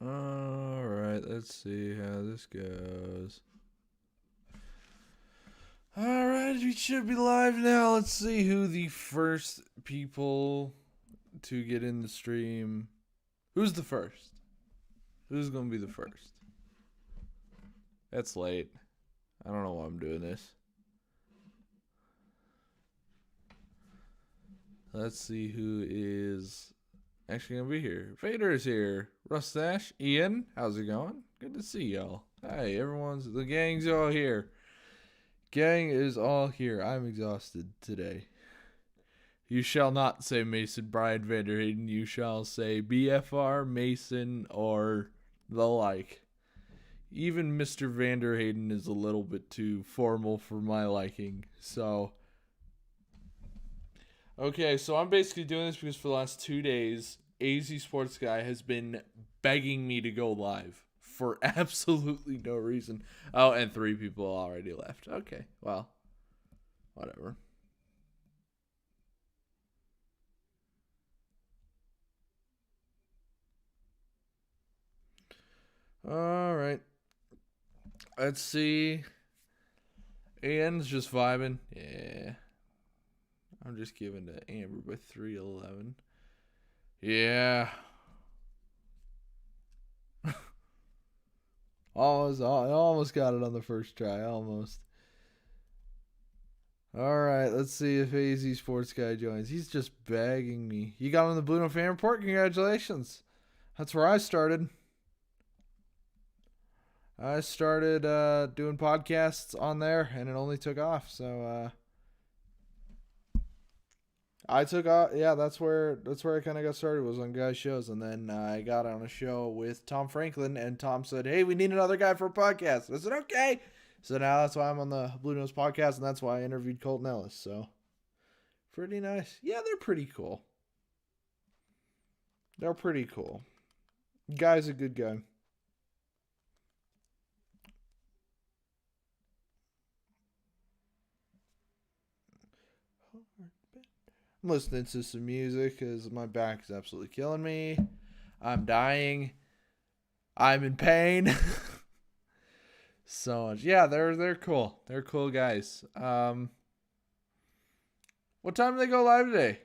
Alright, let's see how this goes. Alright, we should be live now. Let's see who the first people to get in the stream. Who's the first? Who's going to be the first? That's late. I don't know why I'm doing this. Let's see who is actually going to be here. Vader is here. Rustache, Ian, how's it going? Good to see y'all. Hey, the gang's all here. Gang is all here. I'm exhausted today. You shall not say Mason Brian Vanderhayden. You shall say BFR, Mason, or the like. Even Mr. Vanderhayden is a little bit too formal for my liking. So, okay, so I'm basically doing this because for the last 2 days, AZ Sports Guy has been begging me to go live for absolutely no reason. Oh, and 3 people already left. Okay, well, whatever. All right. Let's see. Ian's just vibing. Yeah. I'm just giving to Amber by 311. Yeah. I almost got it on the first try. Almost. All right, let's see if AZ Sports Guy joins. He's just begging me. You got on the Blue No Fan Report. Congratulations. That's where I started. I started doing podcasts on there, and it only took off. So I took off. Yeah, that's where I kind of got started, was on guys' shows, and then I got on a show with Tom Franklin, and Tom said, "Hey, we need another guy for a podcast." I said, "Okay." So now that's why I'm on the Blue Nose podcast, and that's why I interviewed Colton Ellis. So pretty nice. Yeah, they're pretty cool. They're pretty cool. Guy's a good guy. I'm listening to some music because my back is absolutely killing me. I'm dying. I'm in pain. So much. Yeah, they're cool. They're cool guys. What time do they go live today?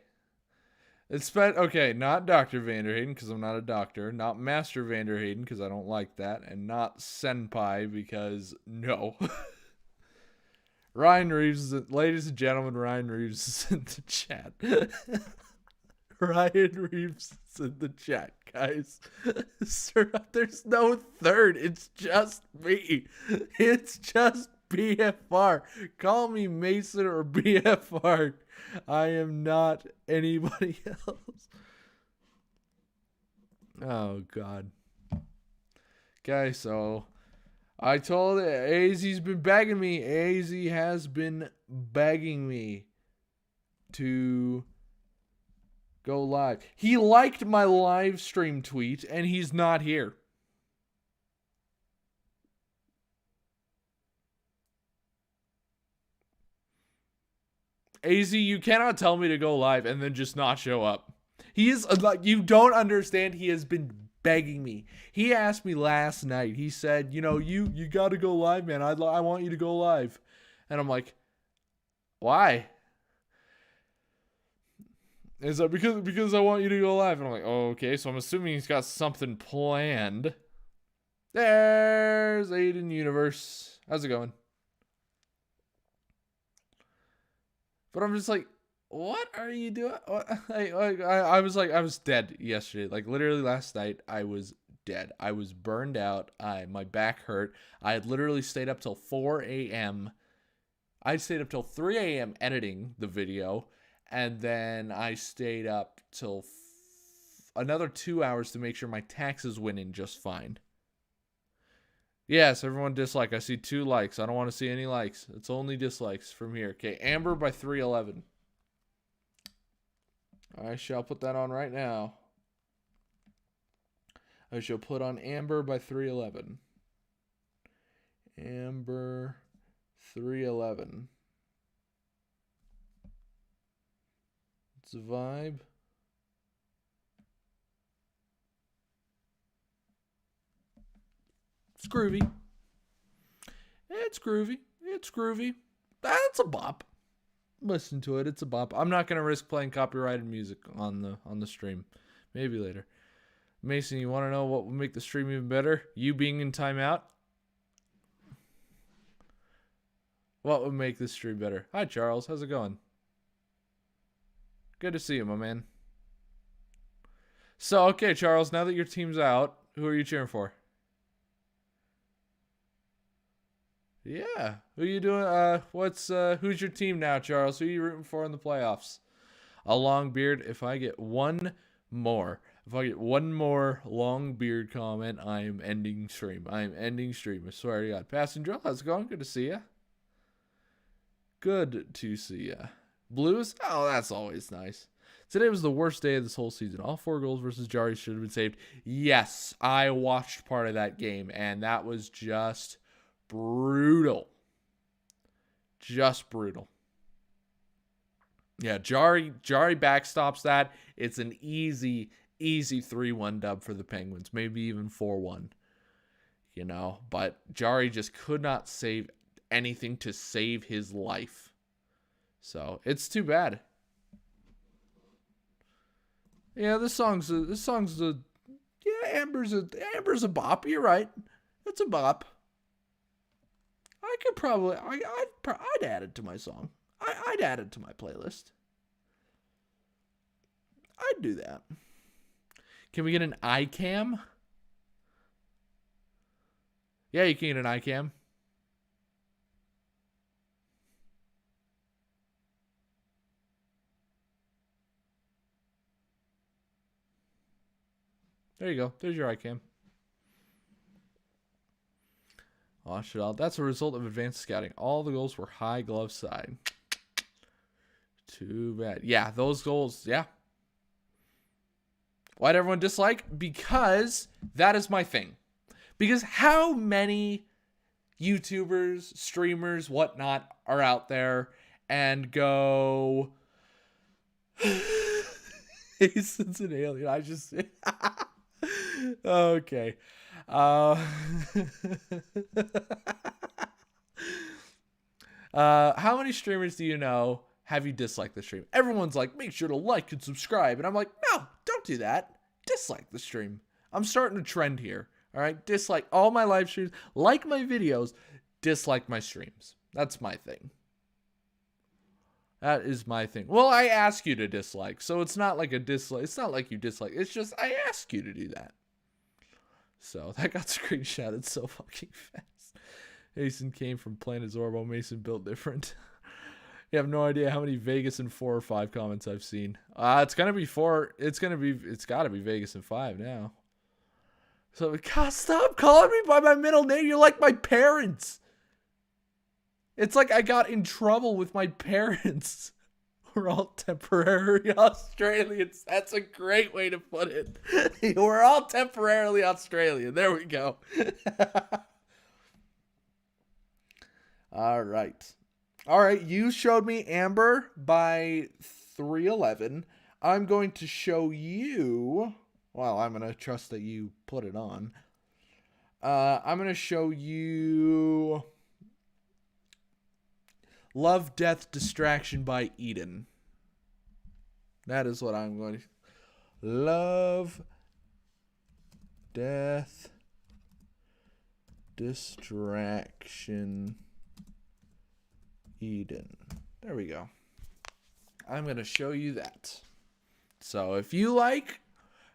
It's spent okay, not Dr. Vanderhayden because I'm not a doctor, not Master Vanderhayden because I don't like that, and not Senpai because no. Ryan Reeves, ladies and gentlemen, Ryan Reeves is in the chat. Ryan Reeves is in the chat, guys. Sir, there's no third. It's just me. It's just BFR. Call me Mason or BFR. I am not anybody else. Oh, God. Okay, so I told AZ's been begging me. AZ has been begging me to go live. He liked my live stream tweet, and he's not here. AZ, you cannot tell me to go live and then just not show up. He is like, you don't understand. He has been begging me. He asked me last night. He said, you got to go live, man. I want you to go live. And I'm like, why? Is that because I want you to go live? And I'm like, oh, okay. So I'm assuming he's got something planned. There's Aiden Universe. How's it going? But I'm just like, what are you doing? I was dead yesterday. Like literally last night, I was dead. I was burned out. My back hurt. I had literally stayed up till 4 a.m. I stayed up till 3 a.m. editing the video, and then I stayed up till another 2 hours to make sure my taxes went in just fine. Yes, everyone dislike. I see 2 likes. I don't want to see any likes. It's only dislikes from here. Okay, Amber by 311. I shall put that on right now. I shall put on Amber by 311. Amber 311. It's a vibe. groovy. It's groovy. It's groovy. That's a bop. Listen to it. It's a bop. I'm not gonna risk playing copyrighted music on the stream. Maybe later. Mason, you want to know what would make the stream even better? You being in timeout. What would make this stream better? Hi, Charles. How's it going? Good to see you, my man. So, okay, Charles, now that your team's out, who are you cheering for? Yeah. Who are you doing? Who's your team now, Charles? Who are you rooting for in the playoffs? A long beard. If I get one more long beard comment, I am ending stream. I swear to God. Passenger, how's it going? Good to see ya. Good to see ya. Blues? Oh, that's always nice. Today was the worst day of this whole season. All 4 goals versus Jari should have been saved. Yes, I watched part of that game, and that was just brutal. Just brutal. Yeah, Jari backstops that. It's an easy 3-1 dub for the Penguins. Maybe even 4-1. You know, but Jari just could not save anything to save his life. So, it's too bad. Yeah, Amber's a bop. You're right. It's a bop. I could probably, I'd add it to my song. I'd add it to my playlist. I'd do that. Can we get an iCam? Yeah, you can get an iCam. There you go. There's your iCam. Oh, that's a result of advanced scouting. All the goals were high glove side. Too bad. Yeah, those goals, yeah. Why'd everyone dislike? Because that is my thing. Because how many YouTubers, streamers, whatnot are out there and go, Jason's an alien. I just... Okay. How many streamers do you know have you disliked the stream? Everyone's like, make sure to like and subscribe. And I'm like, no, don't do that. Dislike the stream. I'm starting a trend here. All right. Dislike all my live streams. Like my videos. Dislike my streams. That's my thing. That is my thing. Well, I ask you to dislike. So it's not like a dislike. It's not like you dislike. It's just I ask you to do that. So that got screenshotted so fucking fast. Mason came from Planet Zorbo. Mason built different. You have no idea how many Vegas and 4 or 5 comments I've seen. It's gonna be 4. It's gotta be Vegas and 5 now. So God, stop calling me by my middle name. You're like my parents. It's like I got in trouble with my parents. We're all temporary Australians. That's a great way to put it. We're all temporarily Australian. There we go. All right. All right. You showed me Amber by 311. I'm going to show you. Well, I'm going to trust that you put it on. I'm going to show you Love, Death, Distraction by Eden. That is what I'm going to... Love, Death, Distraction, Eden. There we go. I'm going to show you that. So if you like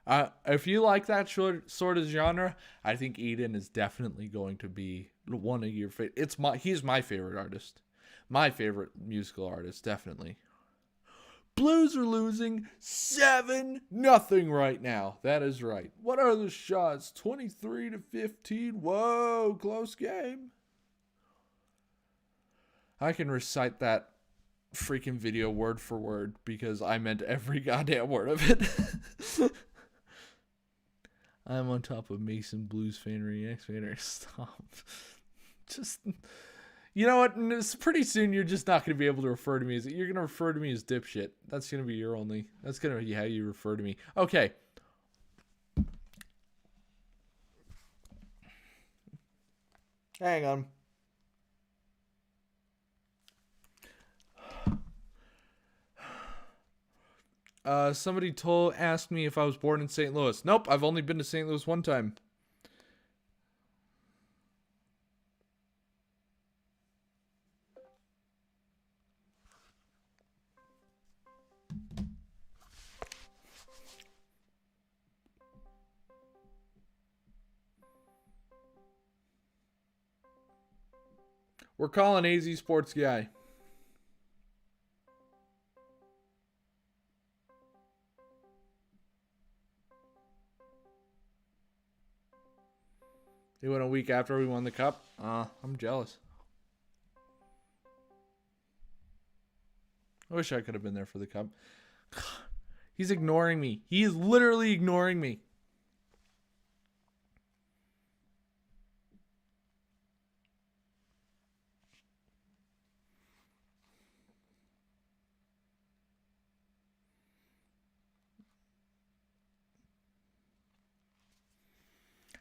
that sort of genre, I think Eden is definitely going to be one of your favorite. He's my favorite artist. My favorite musical artist, definitely. Blues are losing 7-0 right now. That is right. What are the shots? 23-15. Whoa, close game. I can recite that freaking video word for word because I meant every goddamn word of it. I'm on top of Mason Blues fan reaction. Stop. Just... You know what? Pretty soon you're just not going to be able to refer to me as... You're going to refer to me as dipshit. That's going to be your only... That's going to be how you refer to me. Okay. Hang on. Somebody asked me if I was born in St. Louis. Nope, I've only been to St. Louis one time. We're calling AZ Sports Guy. He went a week after we won the cup. I'm jealous. I wish I could have been there for the cup. He's ignoring me. He is literally ignoring me.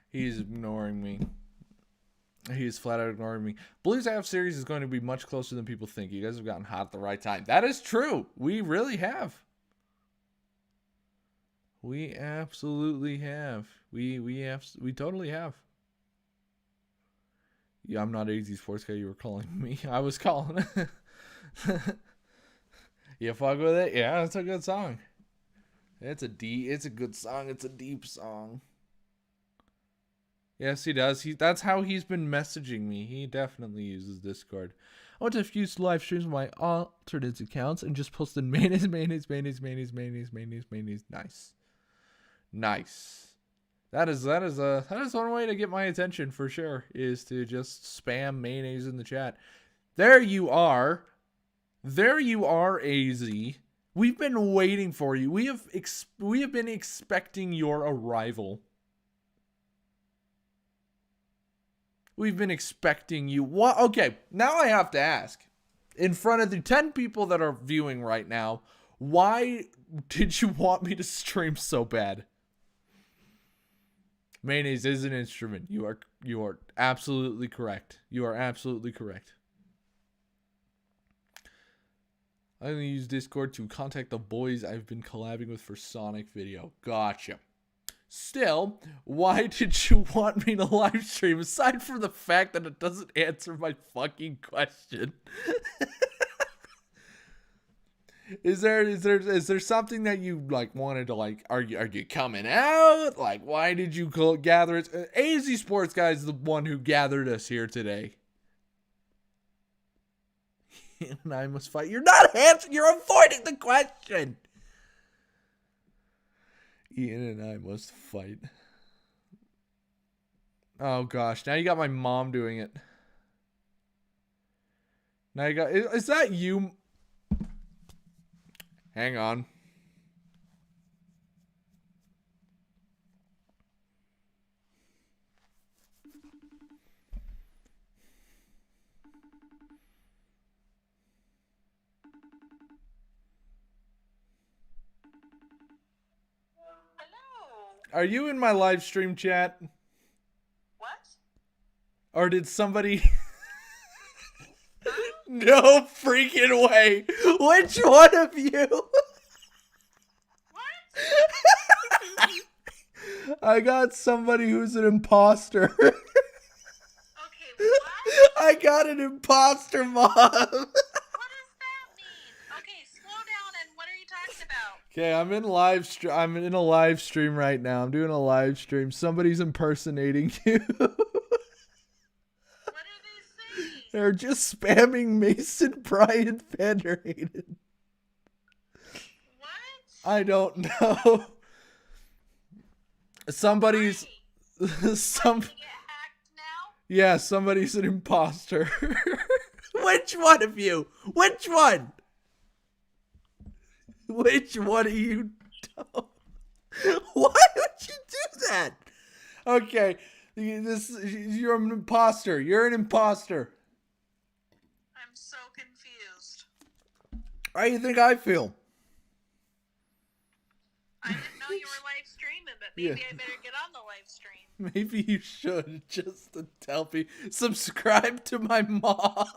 He's ignoring me. He's flat out ignoring me. Blues AF series is going to be much closer than people think. You guys have gotten hot at the right time. That is true. We really have. We absolutely have. We totally have. Yeah, I'm not AZ Sports Guy. You were calling me. I was calling. You fuck with it? Yeah, it's a good song. It's a good song. It's a deep song. Yes, he does. That's how he's been messaging me. He definitely uses Discord. I went to a few live streams on my alternate accounts and just posted mayonnaise. Nice. That is one way to get my attention for sure, is to just spam mayonnaise in the chat. There you are. There you are, AZ. We've been waiting for you. We have been expecting your arrival. We've been expecting you. What? Okay, now I have to ask. In front of the 10 people that are viewing right now, why did you want me to stream so bad? Mayonnaise is an instrument. You are absolutely correct. You are absolutely correct. I only use Discord to contact the boys I've been collabing with for Sonic video. Gotcha. Still, why did you want me to live stream, aside from the fact that it doesn't answer my fucking question? Is there something that you like wanted to like? Are you coming out? Like, why did you gather it? AZ Sports Guy is the one who gathered us here today. And I must fight. You're not answering. You're avoiding the question. Ian and I must fight. Oh gosh, now you got my mom doing it. Now you got, is that you? Hang on. Are you in my live stream chat? What? Or did somebody... No freaking way. Which one of you? What? I got somebody who's an imposter. Okay, what? I got an imposter, Mom. What does that mean? Okay, slow down, and what are you talking about? Okay, I'm in a live stream right now. I'm doing a live stream. Somebody's impersonating you. What are they saying? They're just spamming Mason Bryant Federated. What? I don't know. Somebody's Why? some Did you get hacked now? yeah, somebody's an imposter. Which one of you? Which one? Which one of you don't? Why would you do that? Okay, you're an imposter. You're an imposter. I'm so confused. How do you think I feel? I didn't know you were live streaming, but maybe Yeah. I better get on the live stream. Maybe you should just to tell people. Subscribe to my mom.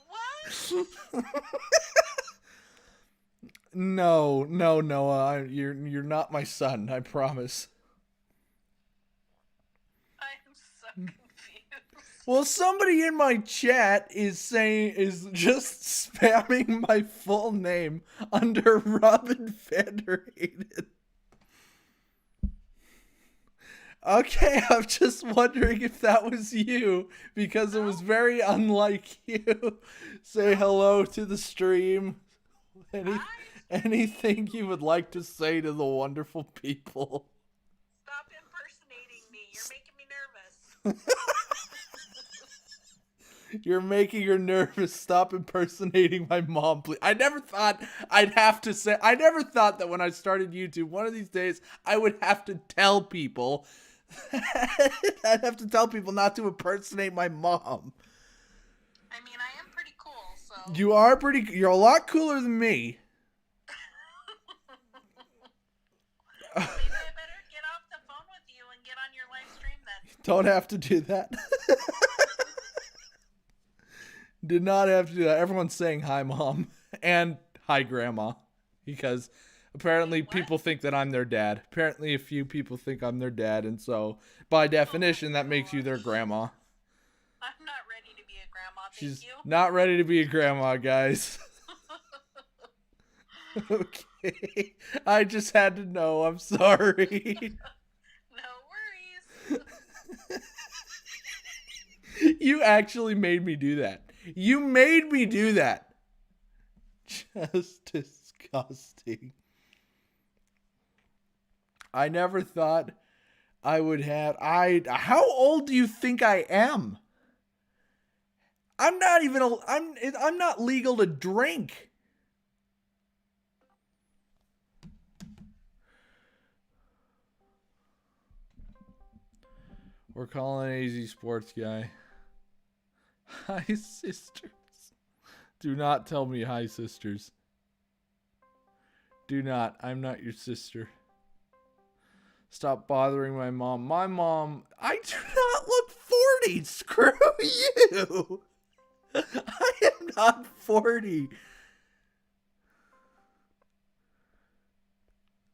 What? No, no, Noah. You're not my son. I promise. I'm so confused. Well, somebody in my chat is just spamming my full name under Robin Vanderhaden. Okay, I'm just wondering if that was you because it was very unlike you. Say hello to the stream. Hi. Anything you would like to say to the wonderful people? Stop impersonating me. You're making me nervous. You're making her nervous. Stop impersonating my mom, please. I never thought I'd have to say. I never thought that when I started YouTube, one of these days I would have to tell people. I'd have to tell people not to impersonate my mom. I mean, I am pretty cool, so. You are pretty. You're a lot cooler than me. Maybe I better get off the phone with you and get on your live stream then. Don't have to do that. Did not have to do that. Everyone's saying hi, Mom, and hi, Grandma, because apparently people think that I'm their dad. Apparently a few people think I'm their dad, and so by definition that makes you their grandma. I'm not ready to be a grandma, thank She's you. not ready to be a grandma, guys. Okay. I just had to know. I'm sorry. No worries. You actually made me do that. You made me do that. Just disgusting. I never thought I would have. How old do you think I am? I'm not even. I'm not legal to drink. We're calling AZ Sports Guy. Hi, sisters. Do not tell me hi, sisters. Do not. I'm not your sister. Stop bothering my mom. My mom, I do not look 40. Screw you. I am not 40.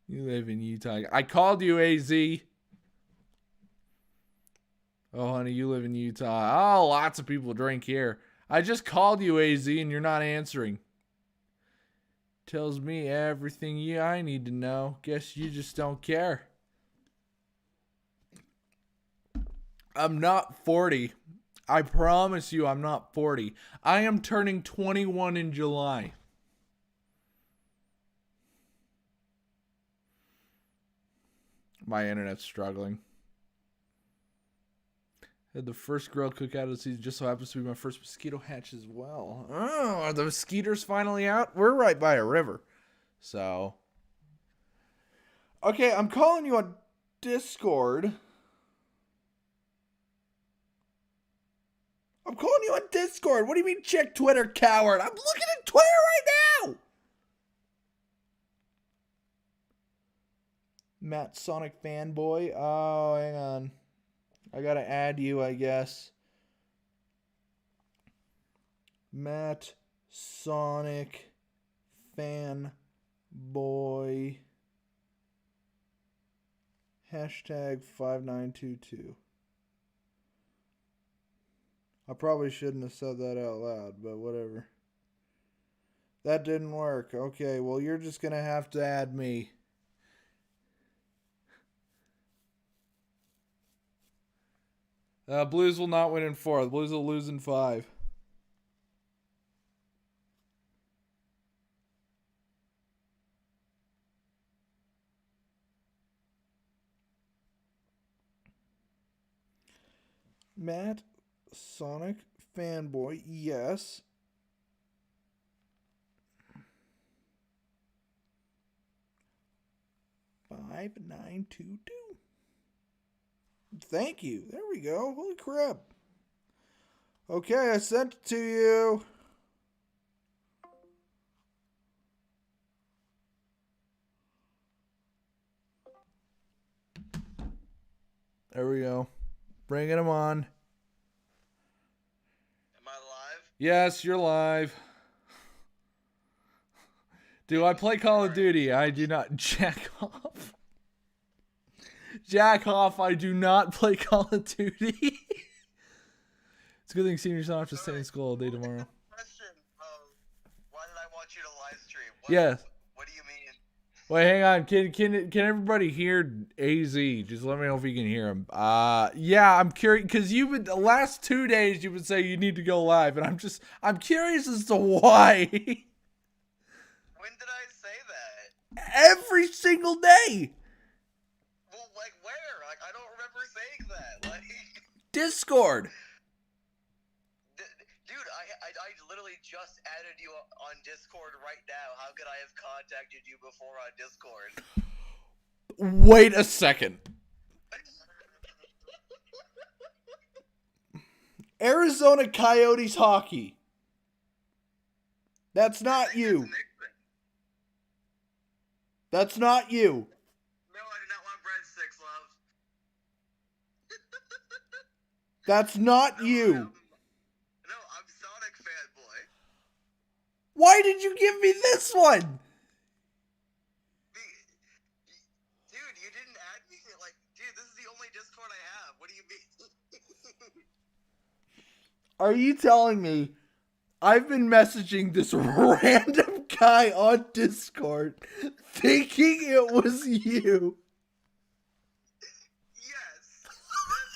You live in Utah. I called you, AZ. Oh, honey, you live in Utah. Oh, lots of people drink here. I just called you, AZ, and you're not answering. Tells me everything I need to know. Guess you just don't care. I'm not 40. I promise you I'm not 40. I am turning 21 in July. My internet's struggling. Had the first grill cookout of the season. Just so happens to be my first mosquito hatch as well. Oh, are the mosquitoes finally out? We're right by a river. So. Okay, I'm calling you on Discord. I'm calling you on Discord. What do you mean check Twitter, coward? I'm looking at Twitter right now. Matt Sonic fanboy. Oh, hang on. I gotta add you, I guess. Matt Sonic fanboy. Hashtag 5922. I probably shouldn't have said that out loud, but whatever. That didn't work. Okay, well, you're just gonna have to add me. Blues will not win in 4. The Blues will lose in 5. Matt Sonic fanboy, yes. $5,922. Thank you. There we go. Holy crap. Okay, I sent it to you. There we go. Bringing him on. Am I live? Yes, you're live. Do I play Call of Duty? I do not. Jack off. Jack off. I do not play Call of Duty. It's a good thing seniors don't have to stay in school all day tomorrow. Question of why did I want you to live stream? Yes. What do you mean? Wait, hang on. Can everybody hear AZ? Just let me know if you can hear him. Yeah, I'm curious because the last 2 days you would say you need to go live, and I'm curious as to why. When did I say that? Every single day. Well, like where? Like I don't remember saying that. Like Discord. Dude, I literally just added you on Discord right now. How could I have contacted you before on Discord? Wait a second. Arizona Coyotes hockey. That's not you. That's not you. No, I do not want breadsticks, love. That's not you. No, I'm Sonic fanboy. Why did you give me this one? Dude, you didn't add me. Like, dude, this is the only Discord I have. What do you mean? Are you telling me I've been messaging this random guy on Discord thinking it was you? Yes.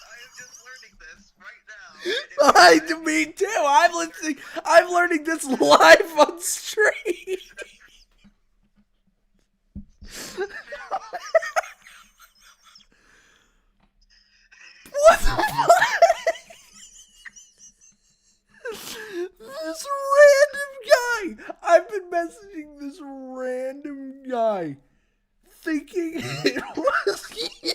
I am just learning this right now. Me too. I'm learning this live on stream. What the fuck? This random guy. I've been messaging this random guy thinking it was you.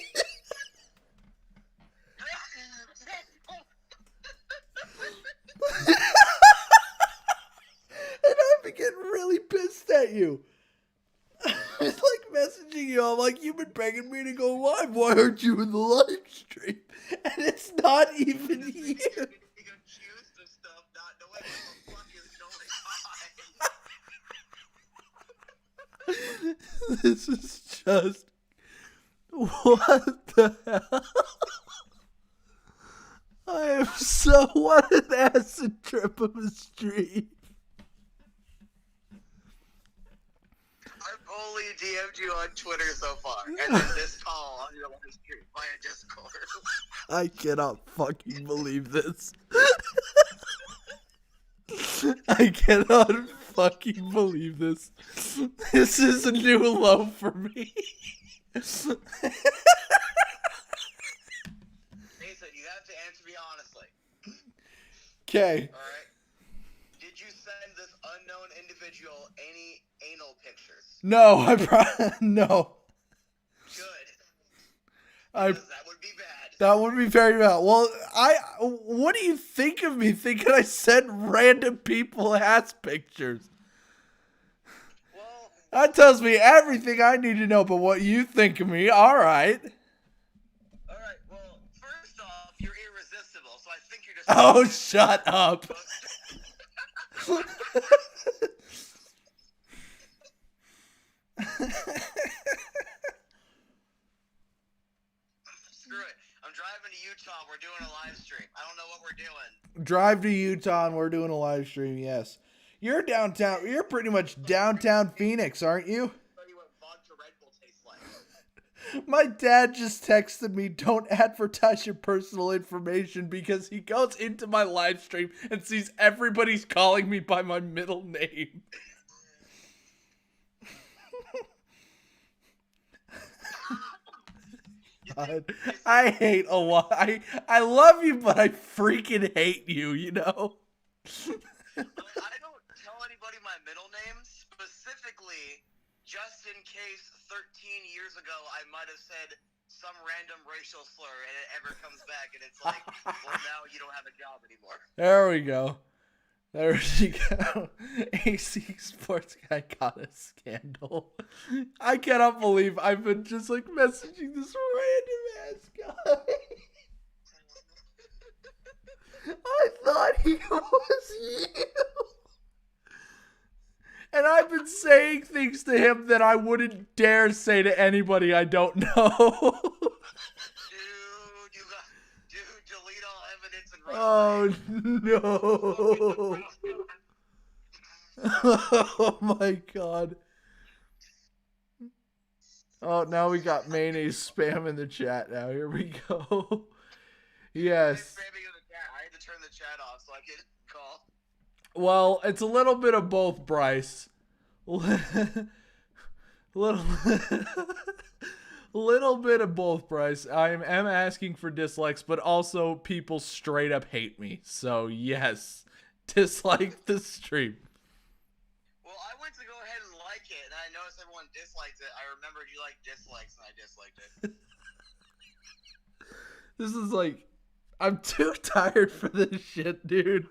And I'm getting really pissed at you. It's like messaging you. I'm like, you've been begging me to go live. Why aren't you in the live stream? And it's not even you. Being accused of stuff, not knowing what the fuck is going on. This is just. What the hell? I am so. What an acid trip of a stream. I've only DM'd you on Twitter so far, and then this call on your live stream via Discord. I cannot fucking believe this. I cannot fucking believe this. This is a new low for me. Mason, you have to answer me honestly. Okay. Alright? Did you send this unknown individual any anal pictures? No, no. Good. I. Because that would be bad. That would be very bad. Well, what do you think of me thinking I send random people ass pictures? Well, That tells me everything I need to know about what you think of me. All right. alright, well, first off, you're irresistible, so I think you're just... Oh, shut up. Screw it. I'm driving to Utah. We're doing a live stream. I don't know what we're doing. Drive to Utah and we're doing a live stream, yes. You're downtown. You're pretty much downtown Phoenix, aren't you? Tell you what vodka Red Bull tastes like. My dad just texted me, don't advertise your personal information, because he goes into my live stream and sees everybody's calling me by my middle name. God, I hate a lot. I love you, but I freaking hate you, you know? I don't tell anybody my middle name, specifically just in case 13 years ago I might have said some random racial slur and it ever comes back and it's like, well, now you don't have a job anymore. There we go. There we go. AC Sports Guy got a scandal. I cannot believe I've been just like messaging this random ass guy. I thought he was you. And I've been saying things to him that I wouldn't dare say to anybody I don't know. Dude, delete all evidence and run Oh away. no. Oh my god. Oh, now we got mayonnaise spam in the chat now. Here we go. Yes. I had to turn the chat off so I could call. Well, it's a little bit of both, Bryce. Little bit of both, Bryce. I am asking for dislikes, but also people straight up hate me. So yes, dislike the stream. Well, I went to go ahead and like it, and I noticed everyone disliked it. I remembered you liked dislikes, and I disliked it. This is like, I'm too tired for this shit, dude.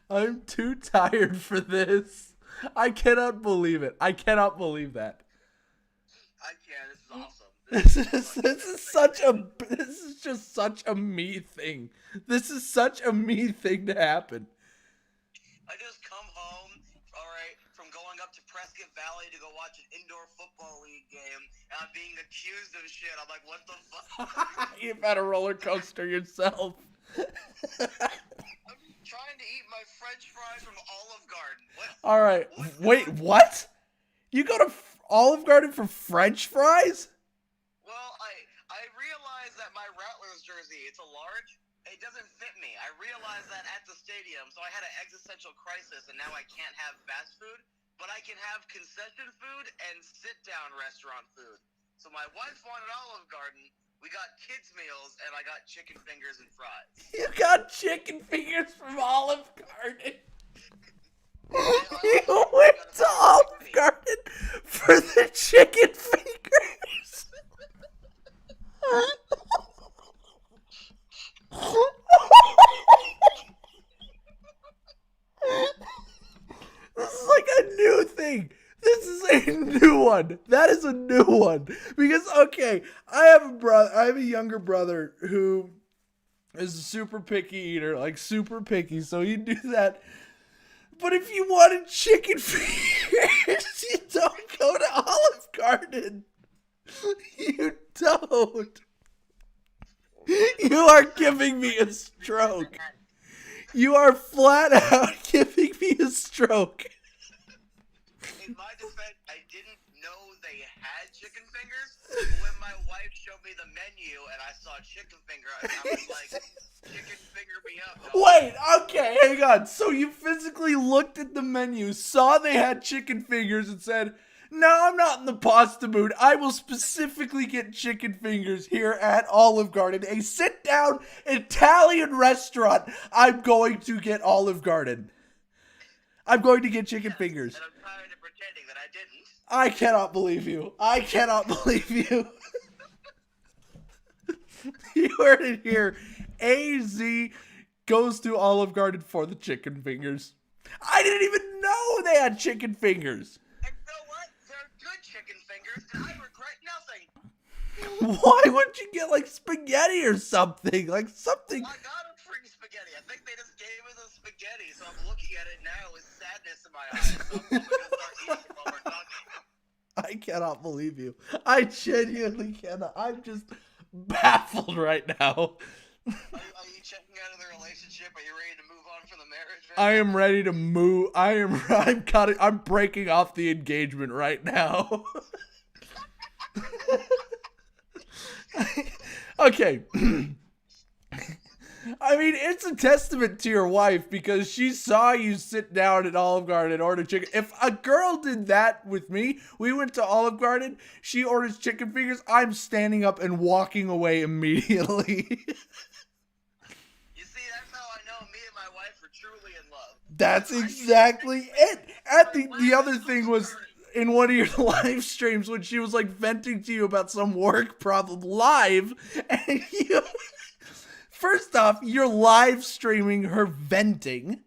I'm too tired for this. I cannot believe it. I cannot believe that. I can. This is awesome. This is just such a me thing. This is such a me thing to happen. I just come home, alright, from going up to Prescott Valley to go watch an indoor football league game, and I'm being accused of shit. I'm like, what the fuck? You've had a roller coaster yourself. I'm trying to eat my French fries from Olive Garden. What? All right. Wait, what? You go to Olive Garden for French fries? Well, I realized that my Rattlers jersey, it's a large, it doesn't fit me. I realized that at the stadium, so I had an existential crisis, and now I can't have fast food, but I can have concession food and sit-down restaurant food. So my wife wanted Olive Garden, we got kids' meals, and I got chicken fingers and fries. You got chicken fingers from Olive Garden. You went to Olive Garden for the chicken fingers. This is like a new thing. This is a new one. That is a new one. Because, okay, I have a younger brother who is a super picky eater, like super picky, so he'd do that. But if you wanted chicken fingers, you don't go to Olive Garden. You don't. You are giving me a stroke. You are flat out giving me a stroke. In my defense, I didn't know they had chicken fingers. But when my wife showed me the menu and I saw chicken finger, I was like, chicken finger me up. Dog. Wait, okay, hang on. So you physically looked at the menu, saw they had chicken fingers, and said, no, I'm not in the pasta mood. I will specifically get chicken fingers here at Olive Garden, a sit-down Italian restaurant. I'm going to get Olive Garden. I'm going to get chicken fingers. And I'm tired of pretending that I didn't. I cannot believe you. I cannot believe you. You heard it here. AZ goes to Olive Garden for the chicken fingers. I didn't even know they had chicken fingers. And you know what? They're good chicken fingers, and I regret nothing. Why wouldn't you get like spaghetti or something? Like something. I got them free spaghetti. I think they just gave us the spaghetti, so I'm looking at it now with sadness in my eyes. So I'm probably gonna start eating it while we're talking. I cannot believe you. I genuinely cannot. I'm just baffled right now. Are you checking out of the relationship? Are you ready to move on from the marriage? Right I now? am ready to move. I'm breaking off the engagement right now. Okay. I mean, it's a testament to your wife because she saw you sit down at Olive Garden and order chicken. If a girl did that with me, we went to Olive Garden, she orders chicken fingers, I'm standing up and walking away immediately. You see, that's how I know me and my wife are truly in love. That's exactly it. And the other thing was in one of your live streams when she was like venting to you about some work problem live, and you, first off, you're live streaming her venting.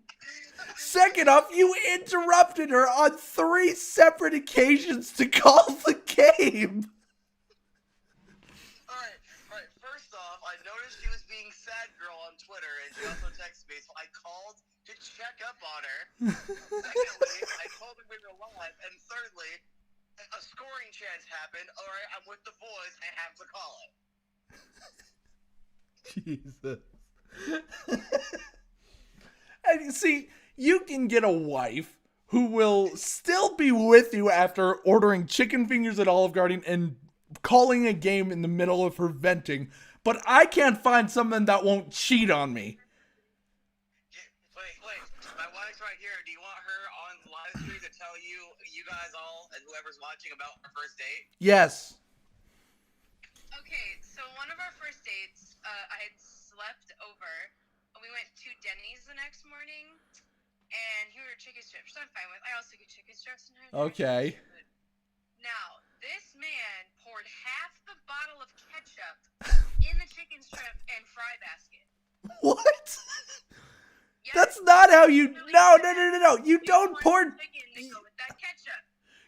Second off, you interrupted her on 3 separate occasions to call the game. Alright, sad girl on Twitter, and she also texted me, so I called to check up on her. Secondly, I told her we were live, and thirdly, a scoring chance happened. All right, I'm with the boys. I have to call it. Jesus. And see, you can get a wife who will still be with you after ordering chicken fingers at Olive Garden and calling a game in the middle of her venting, but I can't find someone that won't cheat on me. Wait. My wife's right here. Do you want her on live stream to tell you guys all, and whoever's watching, about our first date? Yes. Okay, so one of our first dates, I had slept over. We went to Denny's the next morning, and he ordered chicken strips, which I'm fine with. I also get chicken strips sometimes. Okay. Now, this man poured half the bottle of ketchup in the chicken strip and fry basket. What? Yes, That's not how you... really No. bad. You don't pour... Chicken to go with that ketchup.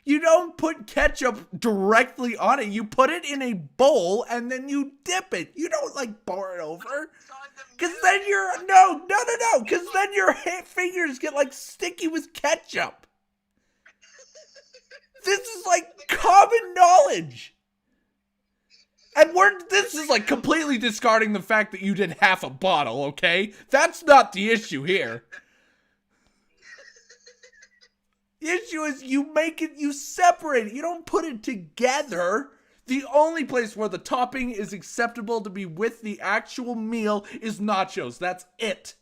You don't put ketchup directly on it. You put it in a bowl and then you dip it. You don't like pour it over. Cause then you're no. Cause then your fingers get like sticky with ketchup. This is like common knowledge. And this is like completely discarding the fact that you did half a bottle, okay? That's not the issue here. The issue is you separate it. You don't put it together. The only place where the topping is acceptable to be with the actual meal is nachos. That's it.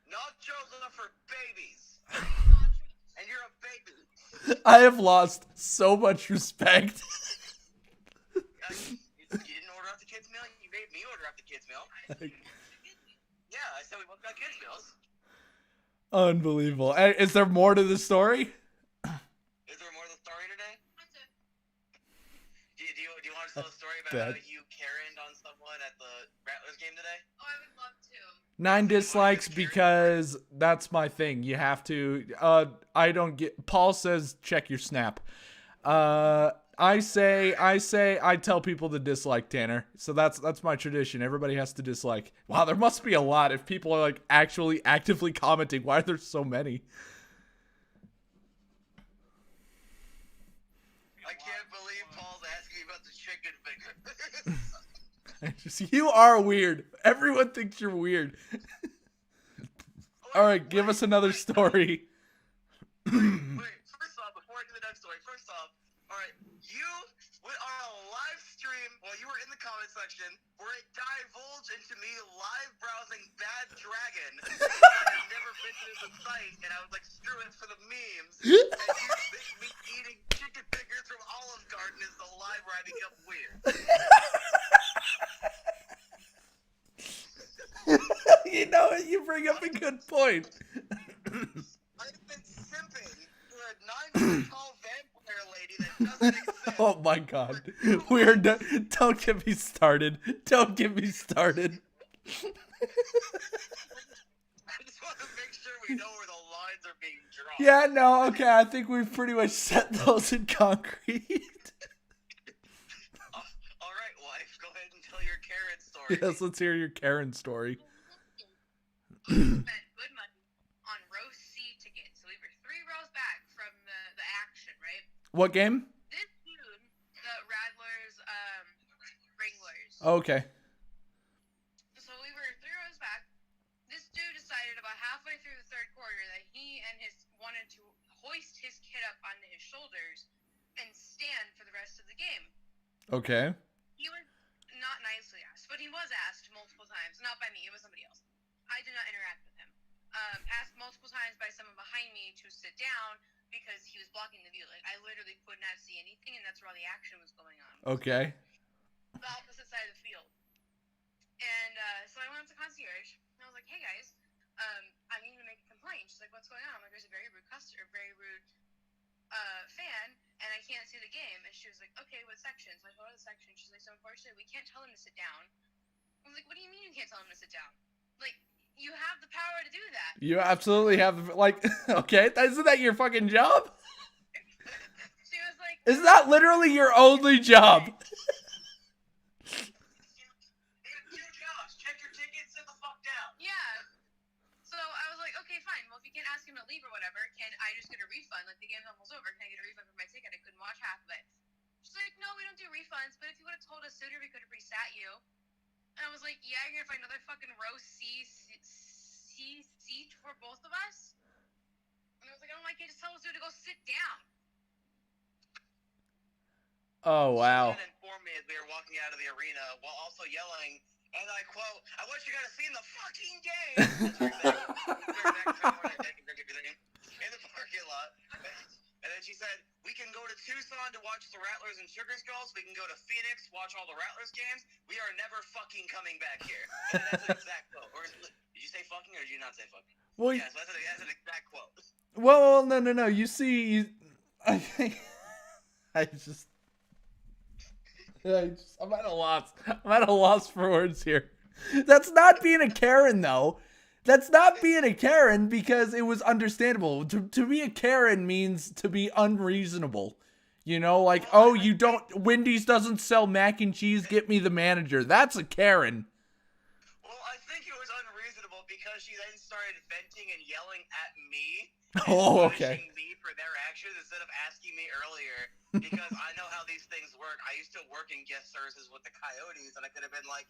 Nachos are for babies. And you're a baby. I have lost so much respect. You didn't order off the kids' meal? You made me order off the kids' meal. Yeah, I said we both got kids' meals. Unbelievable. Is there more to the story? Is there more to the story today? Do you want to tell a story about how you Karen'd on someone at the Rattlers game today? Oh, I would love to. 9 dislikes because that's my thing. You have to. I don't get. Paul says check your snap. I tell people to dislike Tanner. So that's my tradition. Everybody has to dislike. Wow, there must be a lot if people are like actually actively commenting. Why are there so many? I can't believe Paul's asking about the chicken finger. You are weird. Everyone thinks you're weird. All right, give us another story. Wait, first off, before I do the next story, all right, you went on a live stream while you were in the comment section where it divulged into me live browsing Bad Dragon. I had never visited the site, and I was like, screw it for the memes. And you think me eating chicken fingers from Olive Garden is the live where I become weird. You know what? You bring up a good point. I've been simping for a 9-foot-tall vampire lady that doesn't exist. Oh my god. We're don't get me started. Don't get me started. I just want to make sure we know where the lines are being drawn. Yeah, no, okay. I think we've pretty much set those in concrete. All right, wife, go ahead and tell your Karen story. Yes, let's hear your Karen story. Spent good money on row C tickets, so we were 3 rows back from the action, right? What game? This dude, the Radlers, Wranglers. Okay. So we were 3 rows back. This dude decided about halfway through the 3rd quarter that he and wanted to hoist his kid up onto his shoulders and stand for the rest of the game. Okay. He was not nicely asked, but he was asked multiple times. Not by me, it was somebody else. I did not interact with him. Asked multiple times by someone behind me to sit down because he was blocking the view. Like, I literally could not see anything, and that's where all the action was going on. Okay. The opposite side of the field. And so I went up to concierge, and I was like, hey guys, I need to make a complaint. She's like, what's going on? I'm like, there's a very rude customer, very rude fan, and I can't see the game. And she was like, okay, what section? So I told her the section. She's like, so unfortunately, we can't tell him to sit down. I was like, what do you mean you can't tell him to sit down? Like, you have the power to do that. You absolutely have, like, okay, isn't that your fucking job? She was like, Isn't that literally your only job? It's your job. okay, fine. Well, if you can't ask him to leave or whatever, can I just get a refund? Like, the game's almost over. Can I get a refund for my ticket? I couldn't watch half of it. She's like, no, we don't do refunds, but if you would have told us sooner, we could have resat you. And I was like, yeah, you're gonna find another fucking row C seat for both of us? And I was like, I don't like it. Just tell us to go sit down. Oh, wow. She did inform me as we were walking out of the arena while also yelling, and I quote, I want you guys to see in the fucking game! In the parking lot. And then she said, we can go to Tucson to watch the Rattlers and Sugar Skulls. We can go to Phoenix, watch all the Rattlers games. We are never fucking coming back here. And that's an exact quote. Did you say fucking or did you not say fucking? Well, yes, that's an exact quote. well, no. You see, I'm at a loss. I'm at a loss for words here. That's not being a Karen, though. That's not being a Karen because it was understandable. To be a Karen means to be unreasonable. You know, like, oh, you don't, Wendy's doesn't sell mac and cheese, get me the manager. That's a Karen. Well, I think it was unreasonable because she then started venting and yelling at me. Oh, okay. Punishing me for their actions instead of asking me earlier because I know how these things work. I used to work in guest services with the Coyotes, and I could have been like,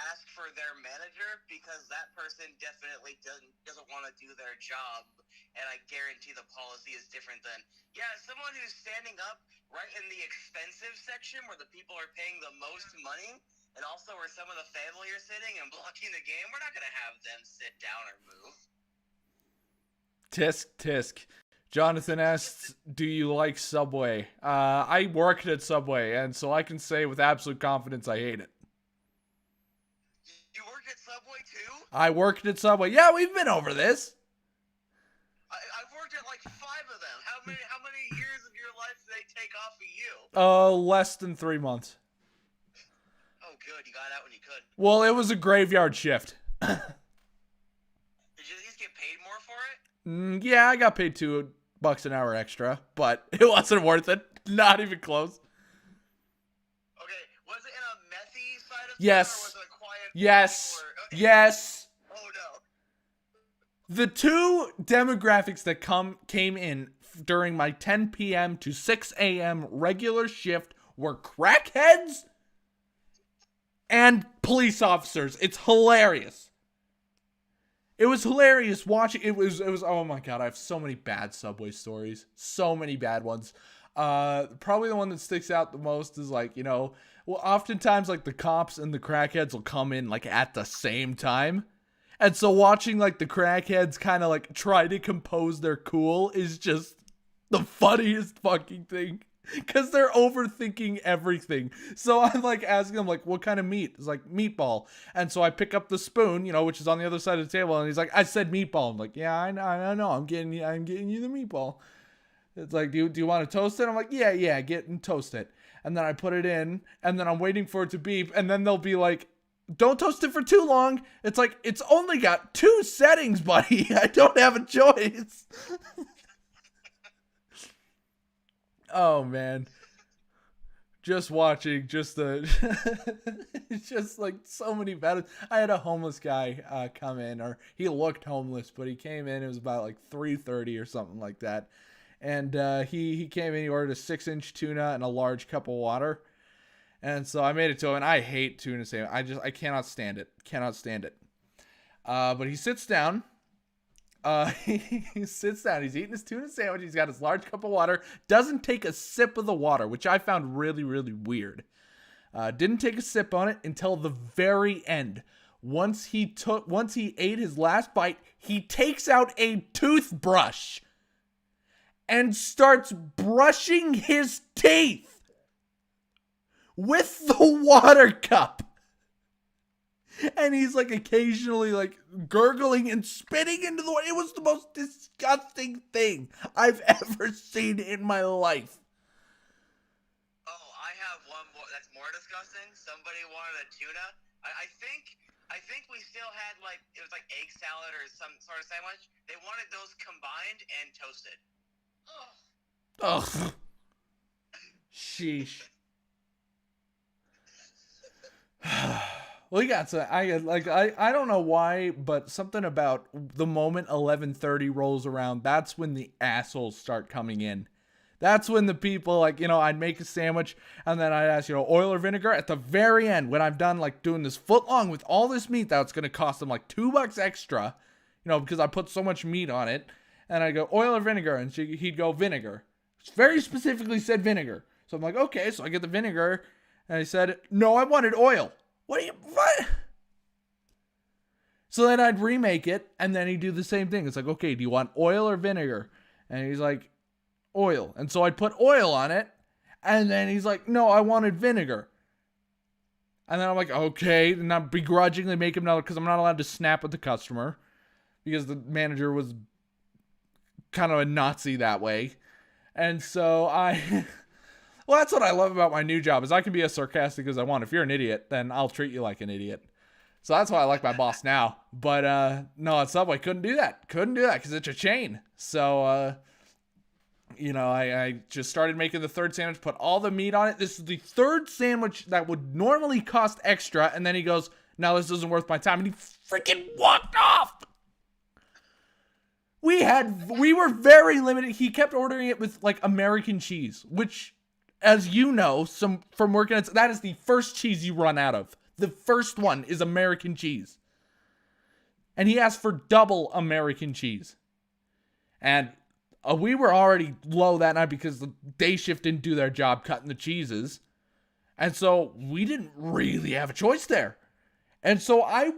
ask for their manager because that person definitely doesn't want to do their job, and I guarantee the policy is different than, yeah, someone who's standing up right in the expensive section where the people are paying the most money, and also where some of the family are sitting and blocking the game. We're not going to have them sit down or move. Tisk. Jonathan asks, do you like Subway? I worked at Subway, and so I can say with absolute confidence I hate it. You worked at Subway too? I worked at Subway. Yeah, we've been over this. I've worked at like 5 of them. How many years of your life do they take off of you? Less than 3 months. Oh, good. You got out when you could. Well, it was a graveyard shift. Did you at least get paid more for it? Yeah, I got paid $2 an hour extra, but it wasn't worth it. Not even close. Okay, was it in a methy side of Yes. town, or was it a quiet? Yes. Okay. Yes. Oh no. The two demographics that came in during my 10 p.m. to 6 a.m. regular shift were crackheads and police officers. It's hilarious. It was hilarious watching. It was, oh my God, I have so many bad Subway stories. So many bad ones. Probably the one that sticks out the most is like, you know, well, oftentimes like the cops and the crackheads will come in like at the same time. And so watching like the crackheads kind of like try to compose their cool is just the funniest fucking thing. Because they're overthinking everything. So I'm like asking him like, what kind of meat? It's like meatball. And so I pick up the spoon, you know, which is on the other side of the table. And he's like, I said meatball. I'm like, yeah, I know. I'm getting you the meatball. It's like, do you want to toast it? I'm like, yeah, get and toast it. And then I put it in, and then I'm waiting for it to beep, and then they'll be like, don't toast it for too long. It's like, it's only got 2 settings, buddy. I don't have a choice. Oh, man. Just watching, just like so many bad. I had a homeless guy come in, or he looked homeless, but he came in. It was about like 3:30 or something like that. And he came in, he ordered a 6-inch tuna and a large cup of water. And so I made it to him, and I hate tuna sandwich. I cannot stand it. But he sits down. He sits down. He's eating his tuna sandwich. He's got his large cup of water. Doesn't take a sip of the water, which I found really, really weird. Didn't take a sip on it until the very end. Once he ate his last bite, he takes out a toothbrush and starts brushing his teeth with the water cup. And he's like occasionally like gurgling and spitting into the water. It was the most disgusting thing I've ever seen in my life. Oh, I have one more that's more disgusting. Somebody wanted a tuna. I think we still had like, it was like egg salad or some sort of sandwich. They wanted those combined and toasted. Ugh. Sheesh. We got to. I don't know why, but something about the moment 11:30 rolls around, that's when the assholes start coming in. That's when the people, like, I'd make a sandwich and then I'd ask, oil or vinegar at the very end when I'm done, like, doing this foot long with all this meat that's going to cost them like $2 extra, because I put so much meat on it. And I go, oil or vinegar? And he'd go, vinegar. Very specifically said vinegar. So I'm like, okay, so I get the vinegar. And he said, no, I wanted oil. What? So then I'd remake it, and then he'd do the same thing. It's like, okay, do you want oil or vinegar? And he's like, oil. And so I'd put oil on it, and then he's like, no, I wanted vinegar. And then I'm like, okay, and I begrudgingly make him another, because I'm not allowed to snap at the customer, because the manager was kind of a Nazi that way. And so well, that's what I love about my new job, is I can be as sarcastic as I want. If you're an idiot, then I'll treat you like an idiot. So that's why I like my boss now. But no, at Subway, couldn't do that because it's a chain. So, I just started making the third sandwich, put all the meat on it. This is the third sandwich that would normally cost extra. And then he goes, no, this isn't worth my time. And he freaking walked off. We were very limited. He kept ordering it with like American cheese, which, as you know, from working at, that is the first cheese you run out of. The first one is American cheese. And he asked for double American cheese. And we were already low that night because the day shift didn't do their job cutting the cheeses. And so we didn't really have a choice there. And so I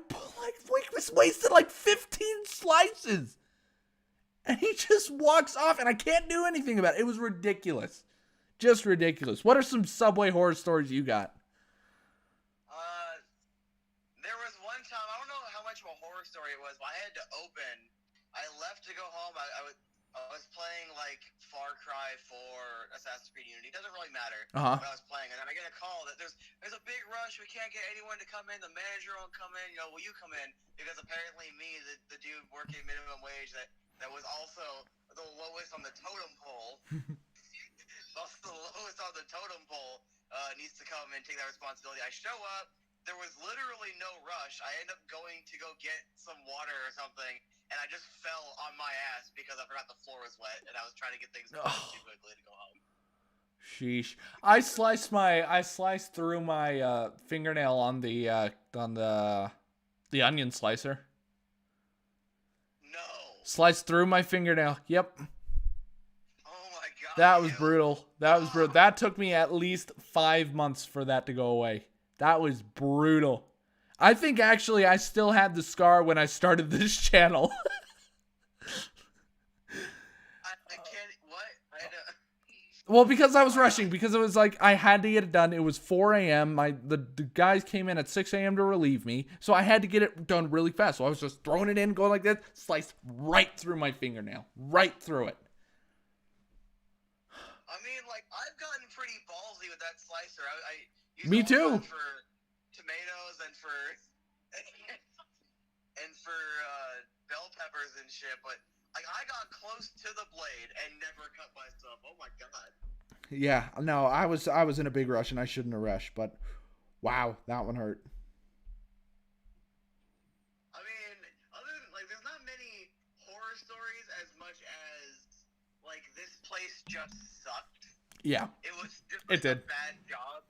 wasted like 15 slices. And he just walks off and I can't do anything about it. It was ridiculous. Just ridiculous. What are some Subway horror stories you got? There was one time, I don't know how much of a horror story it was, but I had to open. I left to go home. I was playing like Far Cry 4, Assassin's Creed Unity. It doesn't really matter what I was playing. And then I get a call that there's a big rush. We can't get anyone to come in. The manager won't come in. Will you come in? Because apparently me, the dude working minimum wage that was also the lowest on the totem pole. Also the lowest on the totem pole needs to come and take that responsibility. I show up. There was literally no rush. I end up going to go get some water or something, and I just fell on my ass because I forgot the floor was wet, and I was trying to get things done too quickly to go home. Sheesh! I sliced through my fingernail on the onion slicer. No. Sliced through my fingernail. Yep. Oh my god. That was brutal. That took me at least 5 months for that to go away. That was brutal. I think actually I still had the scar when I started this channel. I can't. What? Well, because I was rushing. Because it was like I had to get it done. It was 4 a.m. The guys came in at 6 a.m. to relieve me. So I had to get it done really fast. So I was just throwing it in, going like this. Sliced right through my fingernail. Right through it. I mean, like, I've gotten pretty ballsy with that slicer. I Me too. For tomatoes and for bell peppers and shit, but like I got close to the blade and never cut myself. Oh my god. Yeah, no, I was in a big rush and I shouldn't have rushed, but wow, that one hurt. I mean, other than like, there's not many horror stories as much as like this place just sucked. Yeah, it was just it did a bad job.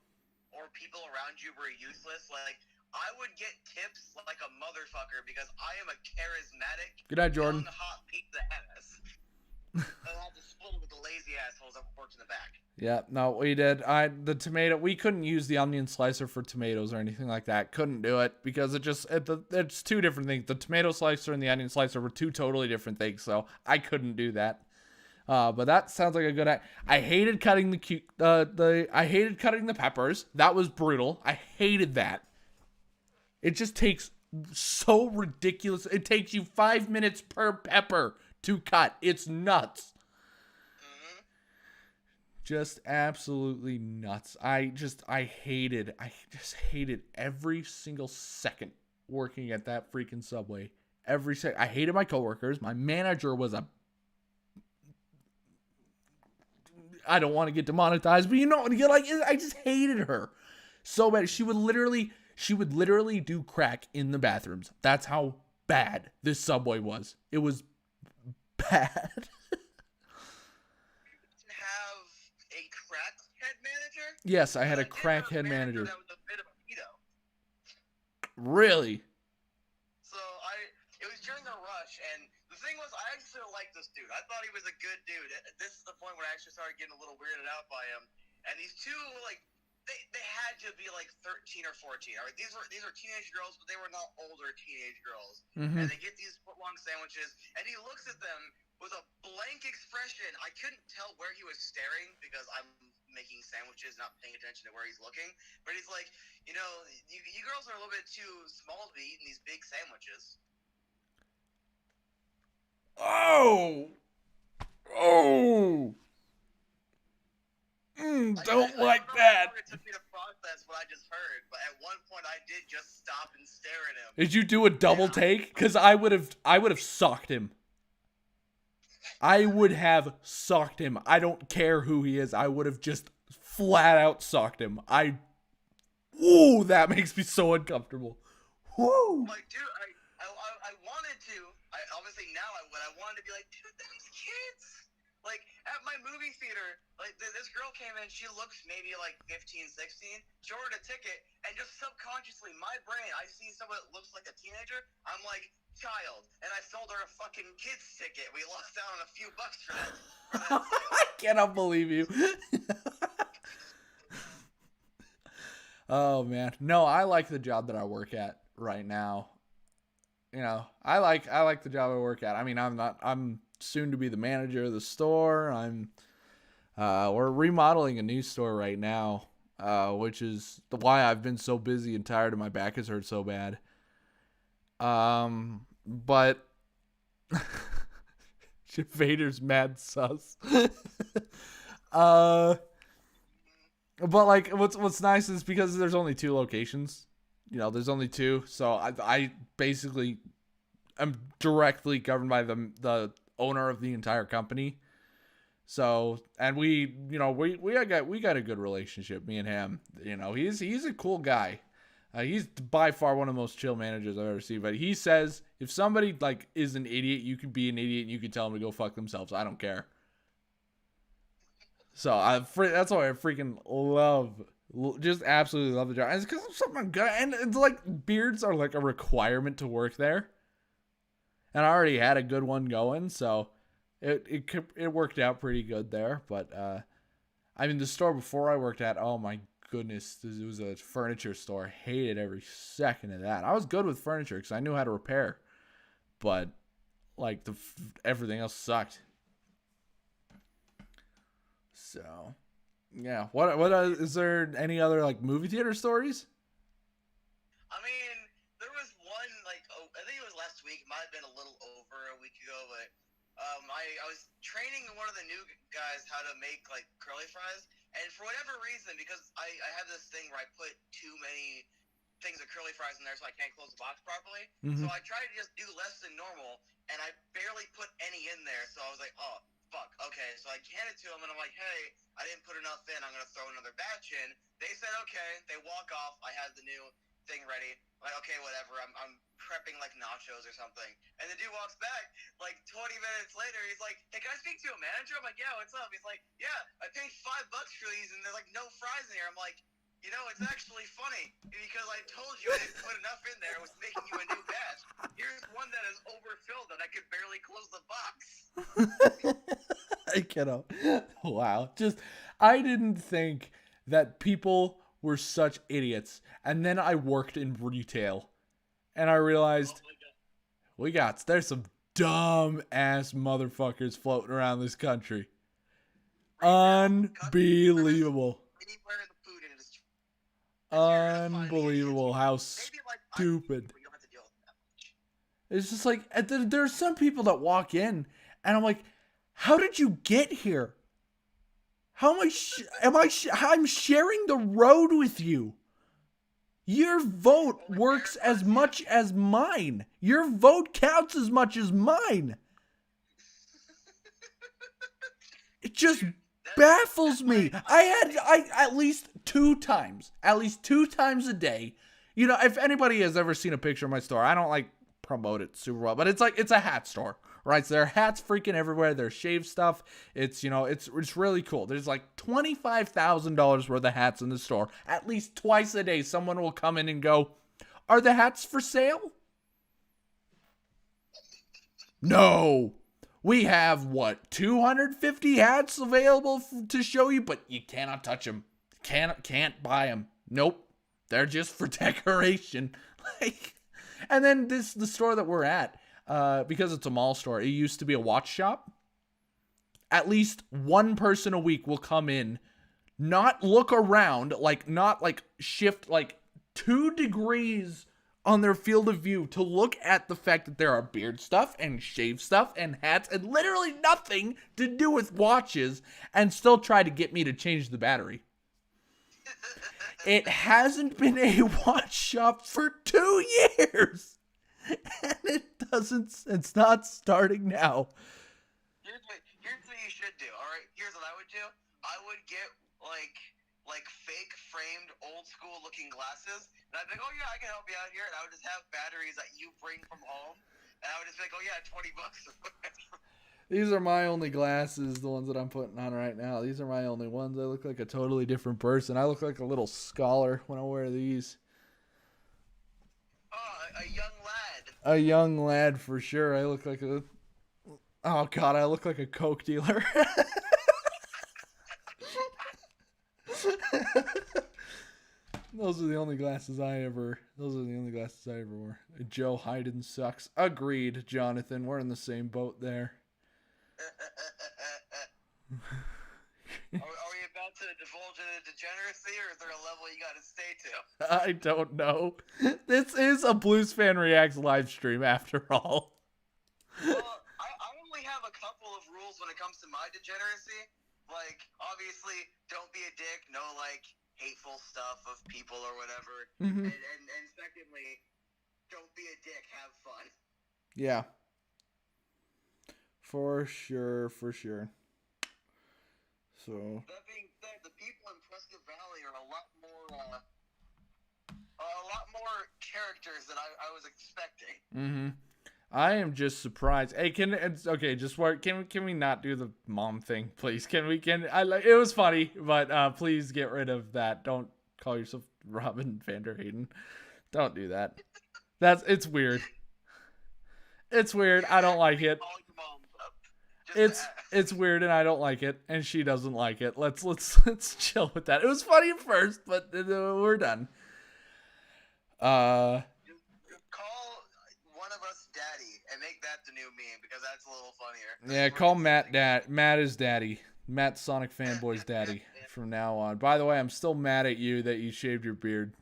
Or people around you were useless. Like, I would get tips like a motherfucker because I am a charismatic, good night, Jordan. young, hot pizza ass. I'll have to split it with the lazy assholes that worked in the back. Yeah, no, we did. We couldn't use the onion slicer for tomatoes or anything like that. Couldn't do it because it's two different things. The tomato slicer and the onion slicer were two totally different things, so I couldn't do that. But that sounds like a good idea. I hated cutting I hated cutting the peppers. That was brutal. I hated that. It just takes so ridiculous. It takes you 5 minutes per pepper to cut. It's nuts. Mm-hmm. Just absolutely nuts. I just hated every single second working at that freaking Subway. Every second. I hated my coworkers. My manager was I don't want to get demonetized, but I just hated her so bad. She would literally She would literally do crack in the bathrooms. That's how bad this Subway was. It was bad. Have a crackhead manager? Yes, I had a did have crackhead manager. that was a bit of a pedo. Really? So it was during a rush, and the thing was, I actually liked this dude. I thought he was a good dude. This is the point where I actually started getting a little weirded out by him. And these two, like, they had to be like 13 or 14. All right, these are teenage girls, but they were not older teenage girls. Mm-hmm. And they get these foot-long sandwiches, and he looks at them with a blank expression. I couldn't tell where he was staring because I'm making sandwiches, not paying attention to where he's looking. But he's like, you know, you girls are a little bit too small to be eating these big sandwiches. Oh! Oh! Don't like I don't know that. how long it took me to process what I just heard, but at one point I did just stop and stare at him. Did you do a double take? Because I would have socked him. I would have socked him. I don't care who he is. I would have just flat out socked him. Ooh, that makes me so uncomfortable. Woo! Like, dude, I wanted to. Obviously now I would. I wanted to be like, dude, those kids. Like, at my movie theater, like, this girl came in, she looks maybe like 15, 16. She ordered a ticket, and just subconsciously, my brain, I see someone that looks like a teenager, I'm like, child. And I sold her a fucking kid's ticket. We lost out on a few bucks for that. I cannot believe you. Oh, man. No, I like the job that I work at right now. You know, I like the job I work at. I mean, I'm soon to be the manager of the store. We're remodeling a new store right now, which is why I've been so busy and tired and my back has hurt so bad. But Vader's mad sus. But like, what's nice is because there's only 2 locations. You know, there's only 2, so I basically am directly governed by the owner of the entire company. So, and we got a good relationship, me and him. You know, he's a cool guy. He's by far one of the most chill managers I've ever seen. But he says if somebody like is an idiot, you can be an idiot and you can tell them to go fuck themselves. I don't care. So that's why I freaking just absolutely love the job. And it's because of something I'm good at. And it's like beards are like a requirement to work there. And I already had a good one going, so it worked out pretty good there. But I mean, the store before I worked at, oh my goodness, it was a furniture store. I hated every second of that. I was good with furniture because I knew how to repair, but like everything else sucked. So, yeah. What is there any other like movie theater stories? I mean, there was one, like, I think it was last week. It might have been a little over a week ago, but I was training one of the new guys how to make, like, curly fries. And for whatever reason, because I have this thing where I put too many things of curly fries in there so I can't close the box properly. Mm-hmm. So I tried to just do less than normal, and I barely put any in there. So I was like, oh, fuck, okay. So I hand it to him, and I'm like, hey, I didn't put enough in. I'm going to throw another batch in. They said, okay. They walk off. I had the new thing ready. I'm like, okay, whatever. I'm prepping like nachos or something. And the dude walks back like 20 minutes later. He's like, hey, can I speak to a manager? I'm like, yeah, what's up? He's like, yeah, I paid $5 for these and there's like no fries in here. I'm like, you know, it's actually funny because I told you I didn't put enough in there. I was making you a new batch. Here's one that is overfilled and I could barely close the box. I cannot. Wow. I didn't think that people were such idiots. And then I worked in retail. And I realized, there's some dumb ass motherfuckers floating around this country. Unbelievable. Unbelievable how stupid. It's just like, there are some people that walk in, and I'm like, how did you get here? How I'm sharing the road with you. Your vote works as much as mine. Your vote counts as much as mine. It just baffles me. I at least two times a day, You know, if anybody has ever seen a picture of my store, I don't like promote it super well, but it's like it's a hat store, right? So there are hats freaking everywhere. There's shave stuff. It's, you know, it's really cool. There's like $25,000 worth of hats in the store. At least twice a day, someone will come in and go, "Are the hats for sale?" No. We have, what, 250 hats available to show you, but you cannot touch them. Can't buy them. Nope. They're just for decoration. Like, and then the store that we're at, because it's a mall store, it used to be a watch shop. At least one person a week will come in, not look around, not shift 2 degrees on their field of view to look at the fact that there are beard stuff and shave stuff and hats and literally nothing to do with watches, and still try to get me to change the battery. It hasn't been a watch shop for 2 years, and it's not starting now. Here's what you should do. All right, here's what I would do. I would get like fake framed old school looking glasses, and I'd be like, oh yeah, I can help you out here, and I would just have batteries that you bring from home, and I would just be like, oh yeah, $20 or whatever. These are my only glasses, the ones that I'm putting on right now. These are my only ones. I look like a totally different person. I look like a little scholar when I wear these. Oh, a young lad. A young lad for sure. I look like a... Oh god, I look like a coke dealer. Those are the only glasses I ever wore. Joe Hyden sucks. Agreed, Jonathan. We're in the same boat there. Are we about to divulge into degeneracy, or is there a level you gotta stay to? I don't know. This is a Blues Fan Reacts live stream after all. Well, I only have a couple of rules when it comes to my degeneracy. Like, obviously, don't be a dick. No, hateful stuff of people or whatever. Mm-hmm. And secondly, don't be a dick. Have fun. Yeah. For sure. So. That being said, the people in Prescott Valley are a lot more characters than I was expecting. Mm-hmm. I am just surprised. Hey, can we not do the mom thing, please? It was funny, but please get rid of that. Don't call yourself Robin Vander Hayden. Don't do that. It's weird. It's weird. I don't like it. It's weird, and I don't like it, and she doesn't like it. Let's chill with that. It was funny at first, but we're done. Call one of us daddy and make that the new meme, because that's a little funnier. Yeah, call Matt dad. Matt is daddy. Matt Sonic Fanboy's daddy from now on. By the way, I'm still mad at you that you shaved your beard.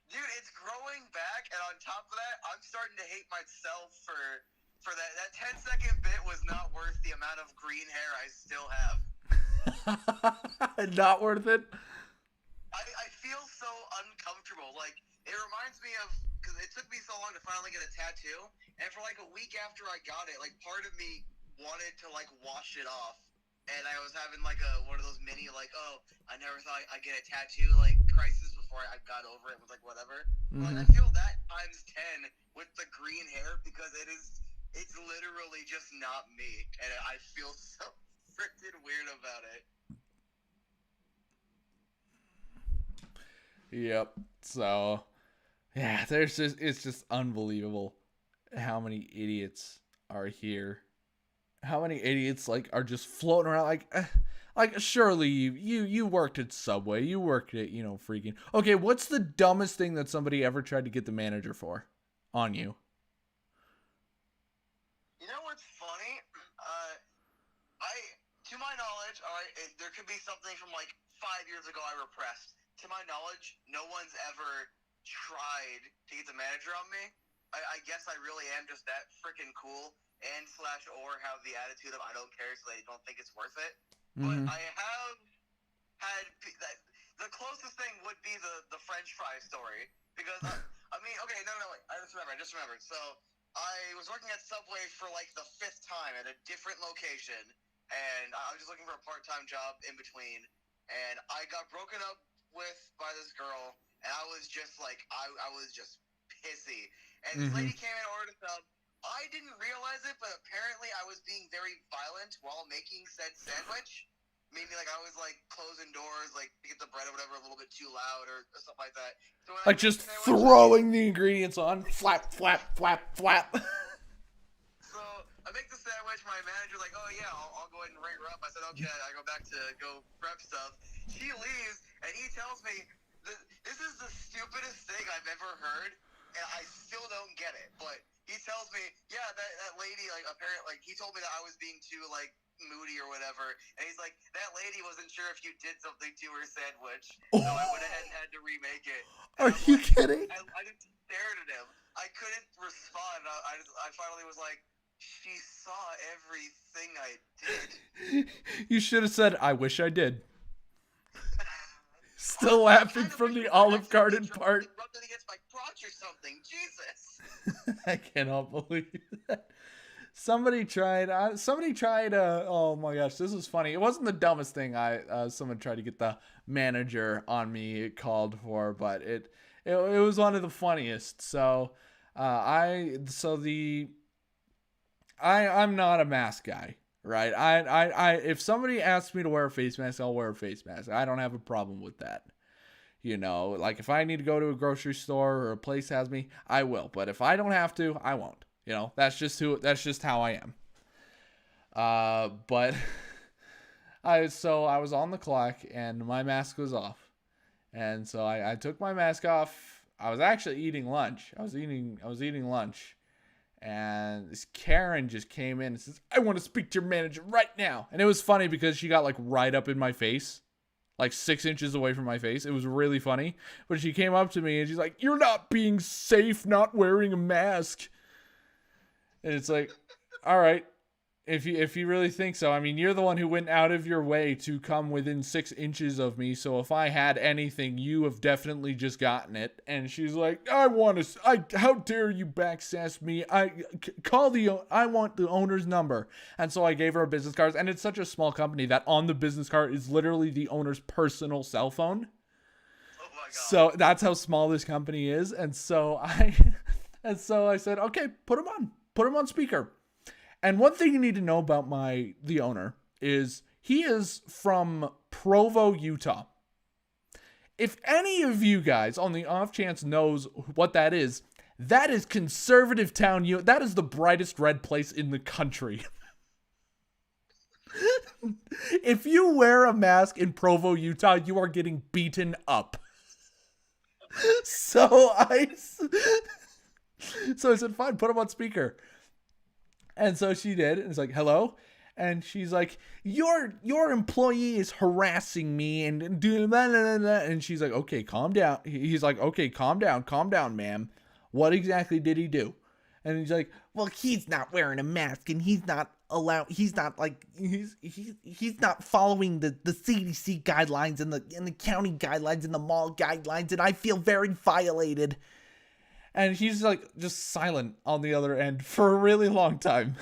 Dude, it's growing back, and on top of that, I'm starting to hate myself for that. That 10-second bit was not worth the amount of green hair I still have. Not worth it? I feel so uncomfortable. It reminds me of, because it took me so long to finally get a tattoo, and for a week after I got it, part of me wanted to wash it off, and I was having one of those mini oh, I never thought I'd get a tattoo crisis before I got over it. Was whatever. Mm-hmm. I feel that times 10 with the green hair, because it's literally just not me, and I feel so freaking weird about it. Yep. So, yeah, it's just unbelievable how many idiots are here. How many idiots are just floating around surely you worked at Subway, you worked at freaking. Okay, what's the dumbest thing that somebody ever tried to get the manager for on you? You know what's funny? To my knowledge, there could be something from 5 years ago I repressed. To my knowledge, no one's ever tried to get the manager on me. I guess I really am just that freaking cool or have the attitude of I don't care, so they don't think it's worth it. Mm-hmm. But I have had the closest thing would be the French fry story, because I just remembered. So I was working at Subway for the 5th time at a different location, and I was just looking for a part-time job in between, and I got broken up with by this girl, and I was just like, I was just pissy. And this lady came in and ordered a sub. I didn't realize it, but apparently I was being very violent while making said sandwich. Meaning, like, I was, like, closing doors, like, to get the bread or whatever a little bit too loud or something like that. So when Like, just throwing the ingredients on. Flap, flap, flap, flap. So I make the sandwich. My manager's like, oh, yeah, I'll go ahead and ring her up. I said, okay. I go back to go prep stuff. She leaves, and he tells me, this is the stupidest thing I've ever heard, and I still don't get it. But he tells me, yeah, that lady, like, apparently, like, he told me that I was being too, like, moody or whatever, and he's like, that lady wasn't sure if you did something to her sandwich, so I went ahead and had to remake it. Are you kidding? I just stared at him. I couldn't respond. I finally was like, she saw everything I did. You should have said, I wish I did. Still laughing from the Olive Garden part. Rubbed it against my crotch or something. Jesus. I cannot believe that. Somebody tried, oh my gosh, this was funny. It wasn't the dumbest thing someone tried to get the manager on me called for, but it was one of the funniest. So, I'm not a mask guy, right? If somebody asks me to wear a face mask, I'll wear a face mask. I don't have a problem with that. You know, like if I need to go to a grocery store or a place has me, I will. But if I don't have to, I won't. You know, that's just how I am. But I was on the clock and my mask was off. And so I took my mask off. I was actually eating lunch. I was eating lunch. And this Karen just came in and says, I want to speak to your manager right now. And it was funny because she got like right up in my face, like 6 inches away from my face. It was really funny. But she came up to me and she's like, you're not being safe not wearing a mask. And it's like, all right, if you really think so. I mean, you're the one who went out of your way to come within 6 inches of me. So if I had anything, you have definitely just gotten it. And she's like, how dare you backsass me? I want the owner's number. And so I gave her a business card. And it's such a small company that on the business card is literally the owner's personal cell phone. Oh my God. So that's how small this company is. And so I said, okay, put him on speaker. And one thing you need to know about the owner is he is from Provo, Utah. If any of you guys on the off chance knows what that is conservative town. That is the brightest red place in the country. If you wear a mask in Provo, Utah, you are getting beaten up. So I said, fine, put him on speaker. And so she did. And it's like, hello? And she's like, your employee is harassing me and doing blah, blah, blah. And she's like, okay, calm down. He's like, okay, calm down, ma'am. What exactly did he do? And he's like, well, he's not wearing a mask and he's not following the CDC guidelines and the county guidelines and the mall guidelines, and I feel very violated. And she's like just silent on the other end for a really long time.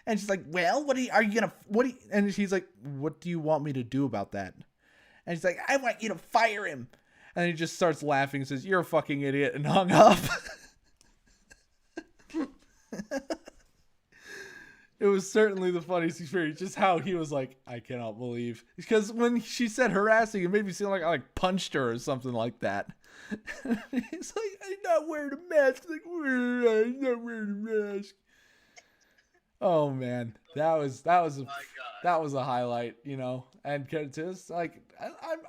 And she's like, well, and she's like, what do you want me to do about that? And she's like, I want you to fire him. And he just starts laughing and says, you're a fucking idiot, and hung up. It was certainly the funniest experience, just how he was like, I cannot believe. Because when she said harassing, it made me seem like I punched her or something like that. He's like, I'm not wearing a mask. Like, I'm not wearing a mask. Oh man, that was a highlight, you know. And just like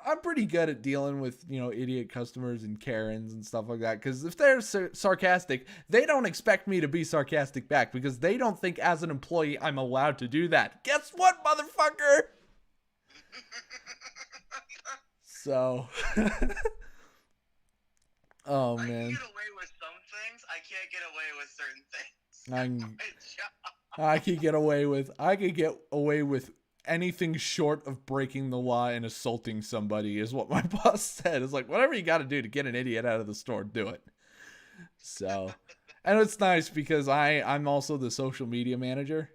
I'm pretty good at dealing with, you know, idiot customers and Karens and stuff like that. Because if they're sarcastic, they don't expect me to be sarcastic back because they don't think as an employee I'm allowed to do that. Guess what, motherfucker? So, oh man, I can get away with some things. I can't get away with certain things. I could get away with anything short of breaking the law and assaulting somebody is what my boss said. It's like, whatever you got to do to get an idiot out of the store, do it. So, and it's nice because I'm also the social media manager.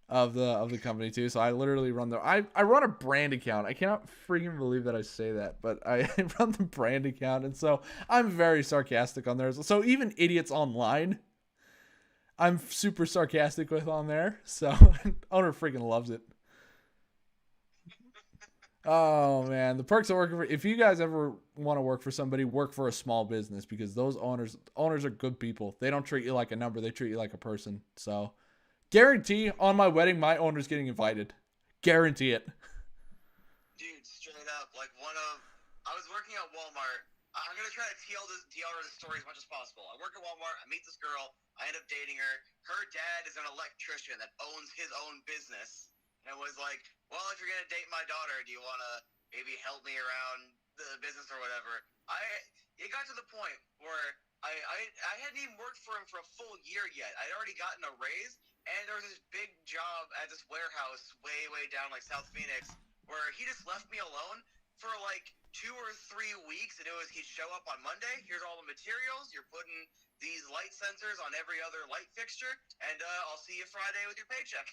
of the company too. So I literally run I run a brand account. I cannot freaking believe that I say that, but I run the brand account, and so I'm very sarcastic on there. So even idiots online, I'm super sarcastic with on there. So owner freaking loves it. Oh man, the perks of working for, if you guys ever want to work for somebody, work for a small business, because those owners are good people. They don't treat you like a number, they treat you like a person. So guarantee on my wedding, my owner's getting invited. Guarantee it. Dude, straight up, like I was working at Walmart. I'm gonna try to tell her the story as much as possible. I work at Walmart. I meet this girl. I end up dating her. Her dad is an electrician that owns his own business, and was like, "Well, if you're gonna date my daughter, do you want to maybe help me around the business or whatever?" It got to the point where I hadn't even worked for him for a full year yet. I'd already gotten a raise, and there was this big job at this warehouse way down like South Phoenix, where he just left me alone for like 2 or 3 weeks, and it was he'd show up on Monday. Here's all the materials. You're putting these light sensors on every other light fixture, and I'll see you Friday with your paycheck.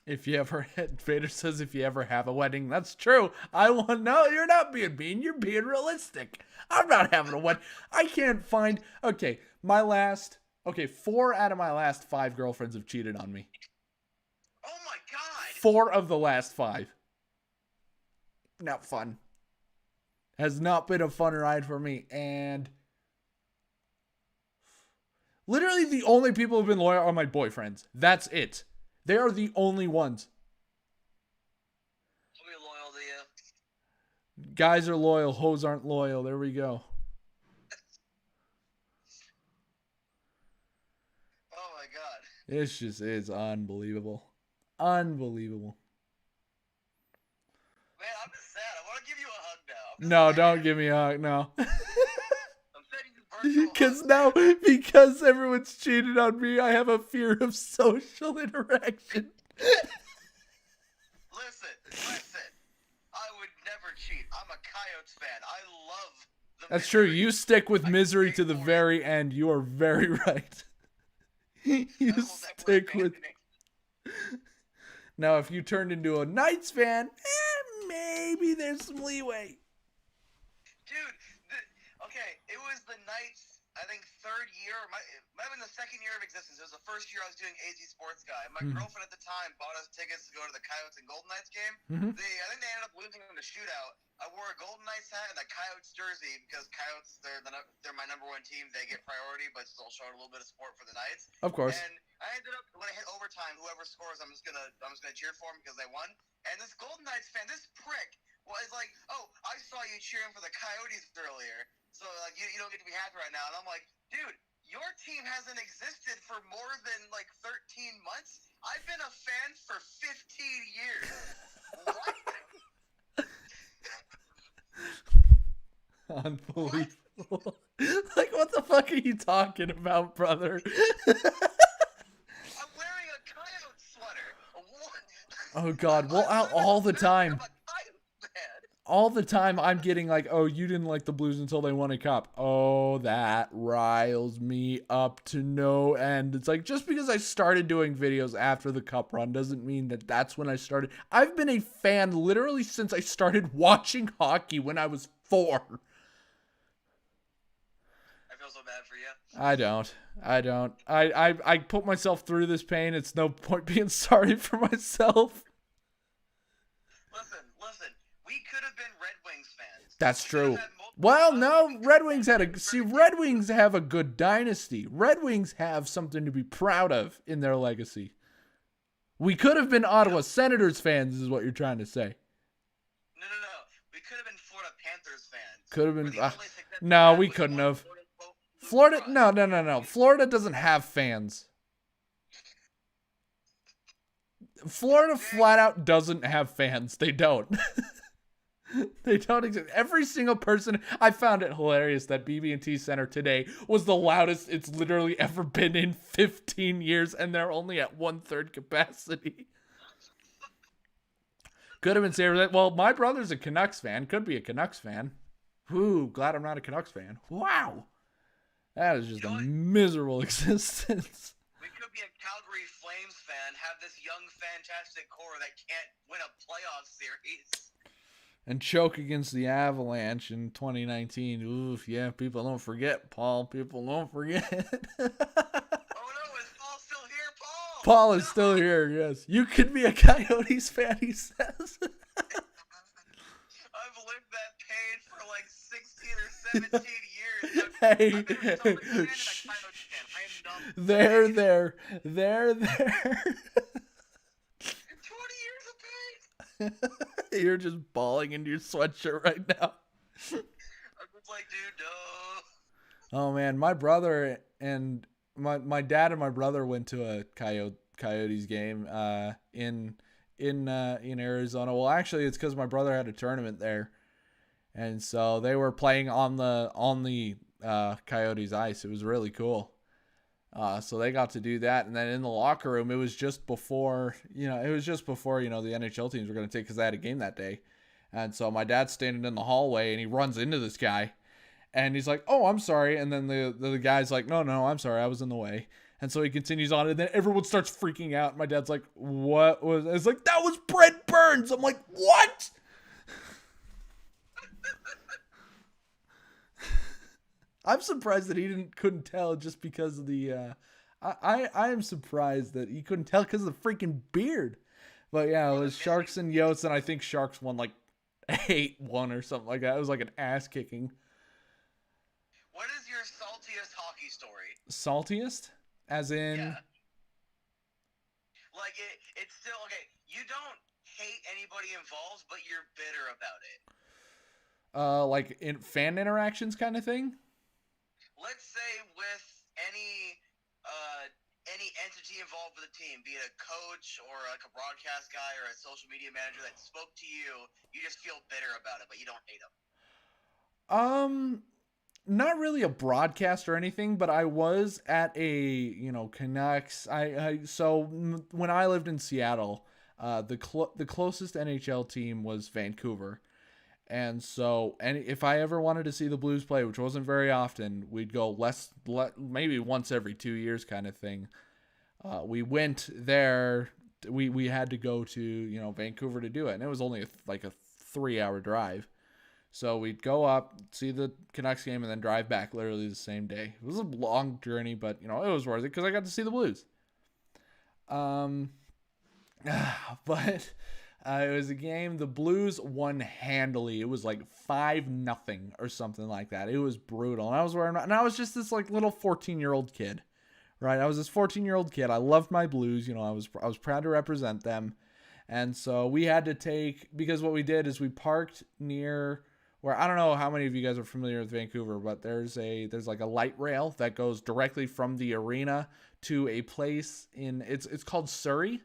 If you ever, Vader says, if you ever have a wedding, that's true. No, you're not being mean. You're being realistic. I'm not having a wedding. I can't find, 4 out of my last 5 girlfriends have cheated on me. Oh my God. 4 of the last 5. Not fun. Has not been a fun ride for me. And literally the only people who've been loyal are my boyfriends. That's it. They are the only ones. I'll be loyal to you. Guys are loyal. Hoes aren't loyal. There we go. Oh my God. This just is unbelievable. Unbelievable. Man, I'm just sad. I want to give you a hug now. No, don't give me a hug. No. I'm sending you virtual hugs. Because everyone's cheated on me, I have a fear of social interaction. Listen. I would never cheat. I'm a Coyotes fan. I love the That's true. misery. You stick with misery to the very end. You are very right. You I will never stick with. abandon it. Now, if you turned into a Knights fan, maybe there's some leeway. Dude, okay, it was the Knights, I think, 3rd year, might have been the 2nd year of existence. It was the 1st year I was doing AZ Sports Guy. My girlfriend at the time bought us tickets to go to the Coyotes and Golden Knights game. Mhm. I think they ended up losing in the shootout. I wore a Golden Knights hat and a Coyotes jersey because Coyotes, they're my number 1 team. They get priority, but still showing a little bit of support for the Knights. Of course. And I ended up, when I hit overtime, whoever scores, I'm just gonna cheer for them because they won. And this Golden Knights fan, this prick, was like, "Oh, I saw you cheering for the Coyotes earlier, so like you don't get to be happy right now." And I'm like, "Dude, your team hasn't existed for more than like 13 months. I've been a fan for 15 years." What? Unbelievable. Like, what the fuck are you talking about, brother? I'm wearing a Coyote sweater. What? Oh, God. Well, all the time. I'm a Coyote fan. All the time I'm getting like, "Oh, you didn't like the Blues until they won a cup." Oh, that riles me up to no end. It's like, just because I started doing videos after the cup run doesn't mean that that's when I started. I've been a fan literally since I started watching hockey when I was 4. I feel so bad for you. I don't. I put myself through this pain. It's no point being sorry for myself. Listen. We could have been Red Wings fans. That's We could have true. had multiple Well, times. no, We could Red have Wings had had Red Wings have a good dynasty. Red Wings have something to be proud of in their legacy. We could have been Ottawa Senators fans, is what you're trying to say. No. We could have been Florida Panthers fans. Could have Where been. the only success No, had we was couldn't one have. quote-unquote Luke Florida, Ross. no. Florida doesn't have fans. Florida flat out doesn't have fans. They don't. They don't exist. Every single person, I found it hilarious that BB&T Center today was the loudest it's literally ever been in 15 years, and they're only at 1/3 capacity. Could have been Sabres. Well, my brother's a Canucks fan. Could be a Canucks fan. Whew, glad I'm not a Canucks fan. Wow. That is just a miserable existence. We could be a Calgary Flames fan and have this young, fantastic core that can't win a playoff series. And choke against the Avalanche in 2019. Oof, yeah, people don't forget, Paul. People don't forget. Oh no, is Paul still here, Paul? Paul is still here, yes. You could be a Coyotes fan, he says. I've lived that pain for like 16 or 17 years. Hey. I've been a Celtics fan and a Coyotes fan. I am numb. There. 20 years of pain. You're just bawling into your sweatshirt right now. I'm just like, dude, no. Oh man, my brother and my dad and my brother went to a Coyotes game in Arizona. Well, actually, it's because my brother had a tournament there, and so they were playing on the Coyotes ice. It was really cool. So they got to do that, and then in the locker room, it was just before the NHL teams were going to take, because they had a game that day, and so my dad's standing in the hallway, and he runs into this guy, and he's like, "Oh, I'm sorry," and then the guy's like, "No, I'm sorry, I was in the way," and so he continues on, and then everyone starts freaking out. My dad's like, "What was?" It's like, "That was Brent Burns." I'm like, "What?" I'm surprised that he couldn't tell just because of the. I am surprised that he couldn't tell because of the freaking beard. But yeah, it was Sharks and Yotes, and I think Sharks won like 8-1 or something like that. It was like an ass kicking. What is your saltiest hockey story? Saltiest, as in. Yeah. Like it's still okay. You don't hate anybody involved, but you're bitter about it. Like in fan interactions kind of thing. Let's say with any entity involved with the team, be it a coach or like a broadcast guy or a social media manager that spoke to you, you just feel bitter about it, but you don't hate them. Not really a broadcast or anything, but I was at a Canucks. So when I lived in Seattle, the closest NHL team was Vancouver. And so, if I ever wanted to see the Blues play, which wasn't very often, we'd go maybe once every 2 years kind of thing. We went there. We had to go to Vancouver to do it, and it was only like a 3-hour drive. So we'd go up, see the Canucks game, and then drive back literally the same day. It was a long journey, but it was worth it because I got to see the Blues. But. It was a game. The Blues won handily. It was like 5-0 or something like that. It was brutal. And I was just this like little 14-year-old kid, right? I was this 14-year-old kid. I loved my Blues. I was proud to represent them. And so we had to because what we did is we parked near where, I don't know how many of you guys are familiar with Vancouver, but there's like a light rail that goes directly from the arena to a place it's called Surrey.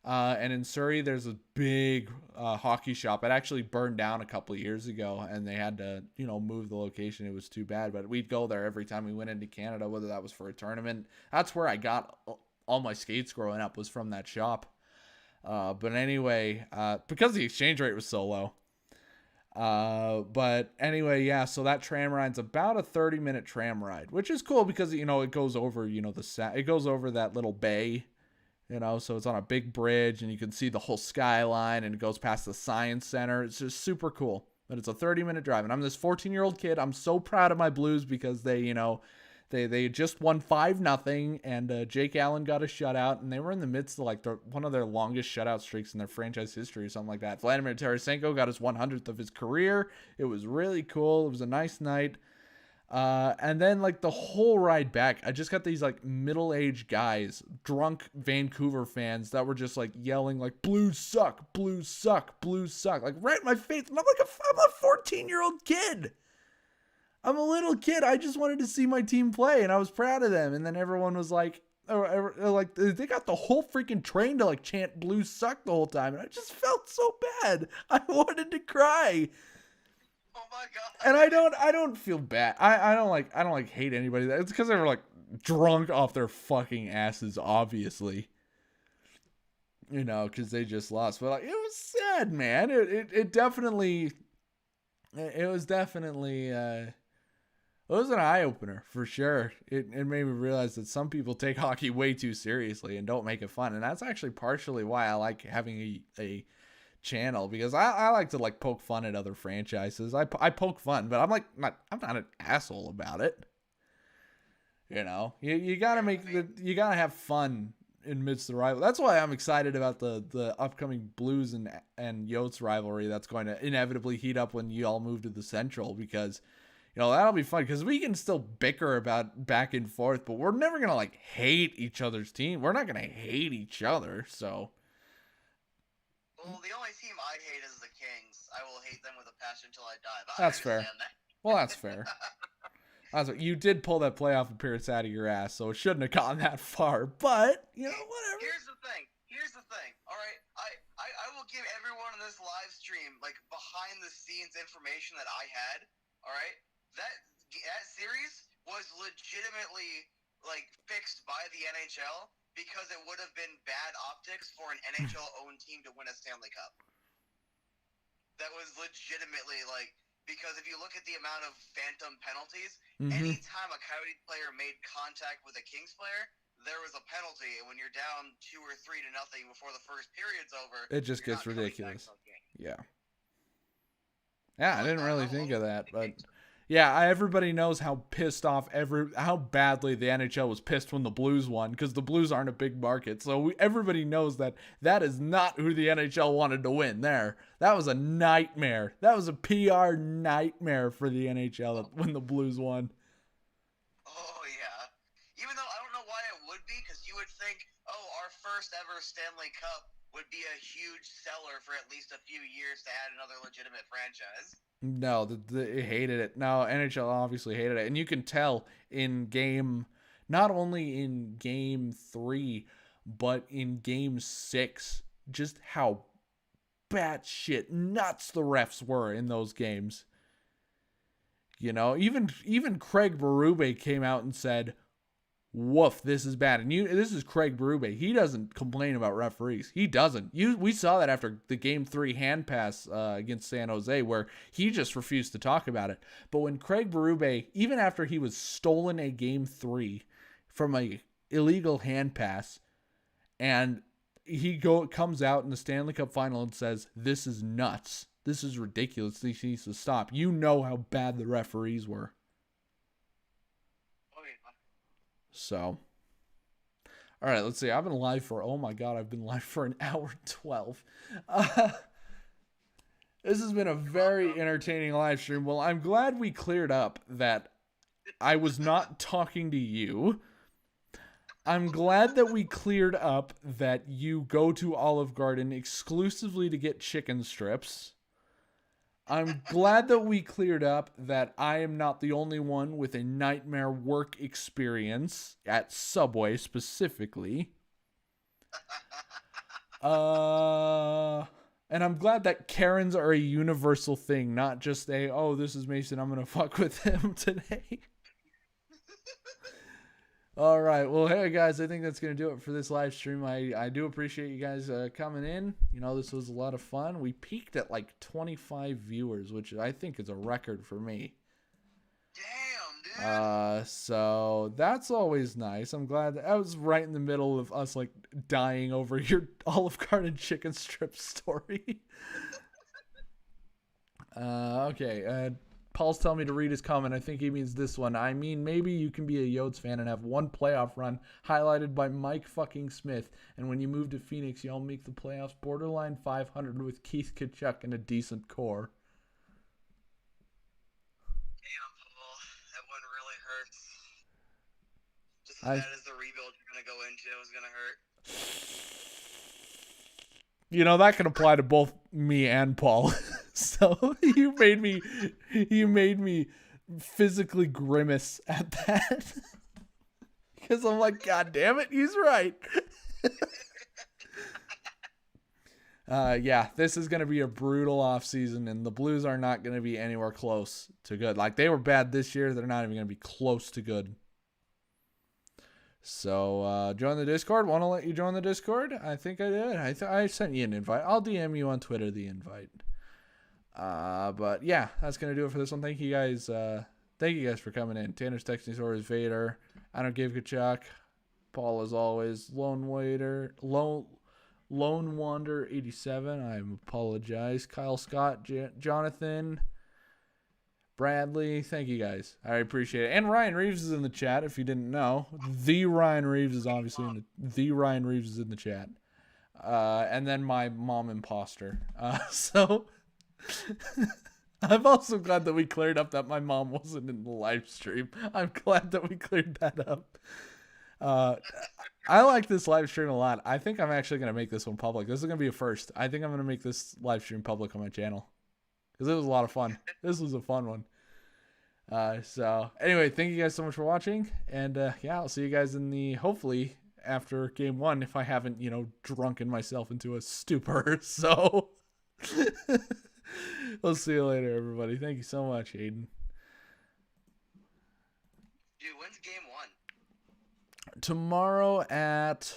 And in Surrey, there's a big hockey shop. It actually burned down a couple of years ago, and they had to, move the location. It was too bad, but we'd go there every time we went into Canada, whether that was for a tournament. That's where I got all my skates growing up, was from that shop. But anyway, because the exchange rate was so low. But anyway, yeah, so that tram ride's about a 30-minute tram ride, which is cool because, it goes over, it goes over that little bay. So it's on a big bridge and you can see the whole skyline and it goes past the Science Center. It's just super cool. But it's a 30-minute drive. And I'm this 14-year-old kid. I'm so proud of my Blues because they just won 5-0 and Jake Allen got a shutout. And they were in the midst of like one of their longest shutout streaks in their franchise history or something like that. Vladimir Tarasenko got his 100th of his career. It was really cool. It was a nice night. And then like the whole ride back, I just got these like middle-aged guys, drunk Vancouver fans that were just like yelling like Blues suck, Blues suck, Blues suck, like right in my face. And I'm a 14-year-old kid. I'm a little kid. I just wanted to see my team play and I was proud of them. And then everyone was like, they got the whole freaking train to like chant Blues suck the whole time. And I just felt so bad. I wanted to cry. Oh my god! And I don't feel bad. I don't hate anybody. It's because they were like drunk off their fucking asses, obviously. Because they just lost. But like, it was sad, man. It definitely. It was definitely. It was an eye opener for sure. It made me realize that some people take hockey way too seriously and don't make it fun, and that's actually partially why I like having a channel, because I like to like poke fun at other franchises. I poke fun, but I'm not an asshole about it. You know, you gotta you gotta have fun amidst the rival. That's why I'm excited about the upcoming Blues and Yotes rivalry that's going to inevitably heat up when you all move to the Central, because you know that'll be fun, because we can still bicker about back and forth, but we're never gonna like hate each other's team. We're not gonna hate each other. So, well, the only team I hate is the Kings. I will hate them with a passion until I die. But that's I fair. that. Well, that's fair. You did pull that playoff appearance out of your ass, so it shouldn't have gone that far. But you know, whatever. Here's the thing. All right, I will give everyone in this live stream like behind the scenes information that I had. All right, that series was legitimately like fixed by the NHL because it would have been bad optics for an NHL owned team to win a Stanley Cup. That was legitimately like. Because if you look at the amount of phantom penalties, anytime a Coyote player made contact with a Kings player, there was a penalty. And when you're down 2 or 3 to nothing before the first period's over, it just gets ridiculous. Yeah. Yeah, I didn't really think of that, but yeah, everybody knows how pissed off how badly the NHL was pissed when the Blues won, because the Blues aren't a big market. So everybody knows that is not who the NHL wanted to win there. That was a nightmare. That was a PR nightmare for the NHL when the Blues won. Oh, yeah. Even though I don't know why it would be, because you would think, oh, our first ever Stanley Cup would be a huge seller for at least a few years to add another legitimate franchise. No, they hated it. No, NHL obviously hated it. And you can tell not only in game 3, but in game 6, just how batshit nuts the refs were in those games. You know, even Craig Berube came out and said, woof, this is bad. And this is Craig Berube. He doesn't complain about referees. He doesn't. We saw that after the Game 3 hand pass against San Jose, where he just refused to talk about it. But when Craig Berube, even after he was stolen a Game 3 from a illegal hand pass, and he comes out in the Stanley Cup final and says, this is nuts. This is ridiculous. This needs to stop. You know how bad the referees were. So, all right, let's see. I've been live for, oh my God, I've been live for an hour and 12. This has been a very entertaining live stream. Well, I'm glad we cleared up that I was not talking to you. I'm glad that we cleared up that you go to Olive Garden exclusively to get chicken strips. I'm glad that we cleared up that I am not the only one with a nightmare work experience at Subway specifically. And I'm glad that Karens are a universal thing, not just oh, this is Mason, I'm going to fuck with him today. All right. Well, hey, guys, I think that's going to do it for this live stream. I do appreciate you guys coming in. You know, this was a lot of fun. We peaked at like 25 viewers, which I think is a record for me. Damn, dude. So that's always nice. I'm glad that I was right in the middle of us like dying over your Olive Garden chicken strip story. Okay. Paul's telling me to read his comment. I think he means this one. I mean, maybe you can be a Yotes fan and have one playoff run highlighted by Mike fucking Smith. And when you move to Phoenix, y'all make the playoffs borderline 500 with Keith Tkachuk and a decent core. Damn, Paul. That one really hurts. Just as bad as the rebuild you're going to go into is going to hurt. You know, that can apply to both me and Paul. So you made me physically grimace at that. Because I'm like, God damn it, he's right. Yeah, this is going to be a brutal offseason, and the Blues are not going to be anywhere close to good. Like, they were bad this year. They're not even going to be close to good. So, join the Discord. Want to let you join the Discord? I think I did. I sent you an invite. I'll DM you on Twitter the invite. But yeah, that's going to do it for this one. Thank you guys thank you guys for coming in. Tanner's texting stories, Vader. I don't give a chuck. Paul, as always. Lone Wander 87. I apologize. Kyle Scott, Jonathan, Bradley. Thank you guys. I appreciate it. And Ryan Reeves is in the chat. If you didn't know, the Ryan Reeves is obviously in the Ryan Reeves is in the chat. And then my mom imposter. So I'm also glad that we cleared up that my mom wasn't in the live stream. I'm glad that we cleared that up. I like this live stream a lot. I think I'm actually going to make this one public. This is going to be a first. I think I'm going to make this live stream public on my channel because it was a lot of fun. This was a fun one. So anyway, thank you guys so much for watching. And yeah, I'll see you guys in the, hopefully after game 1, if I haven't, drunken myself into a stupor. So we'll see you later, everybody. Thank you so much, Aiden. Dude, when's game 1? Tomorrow at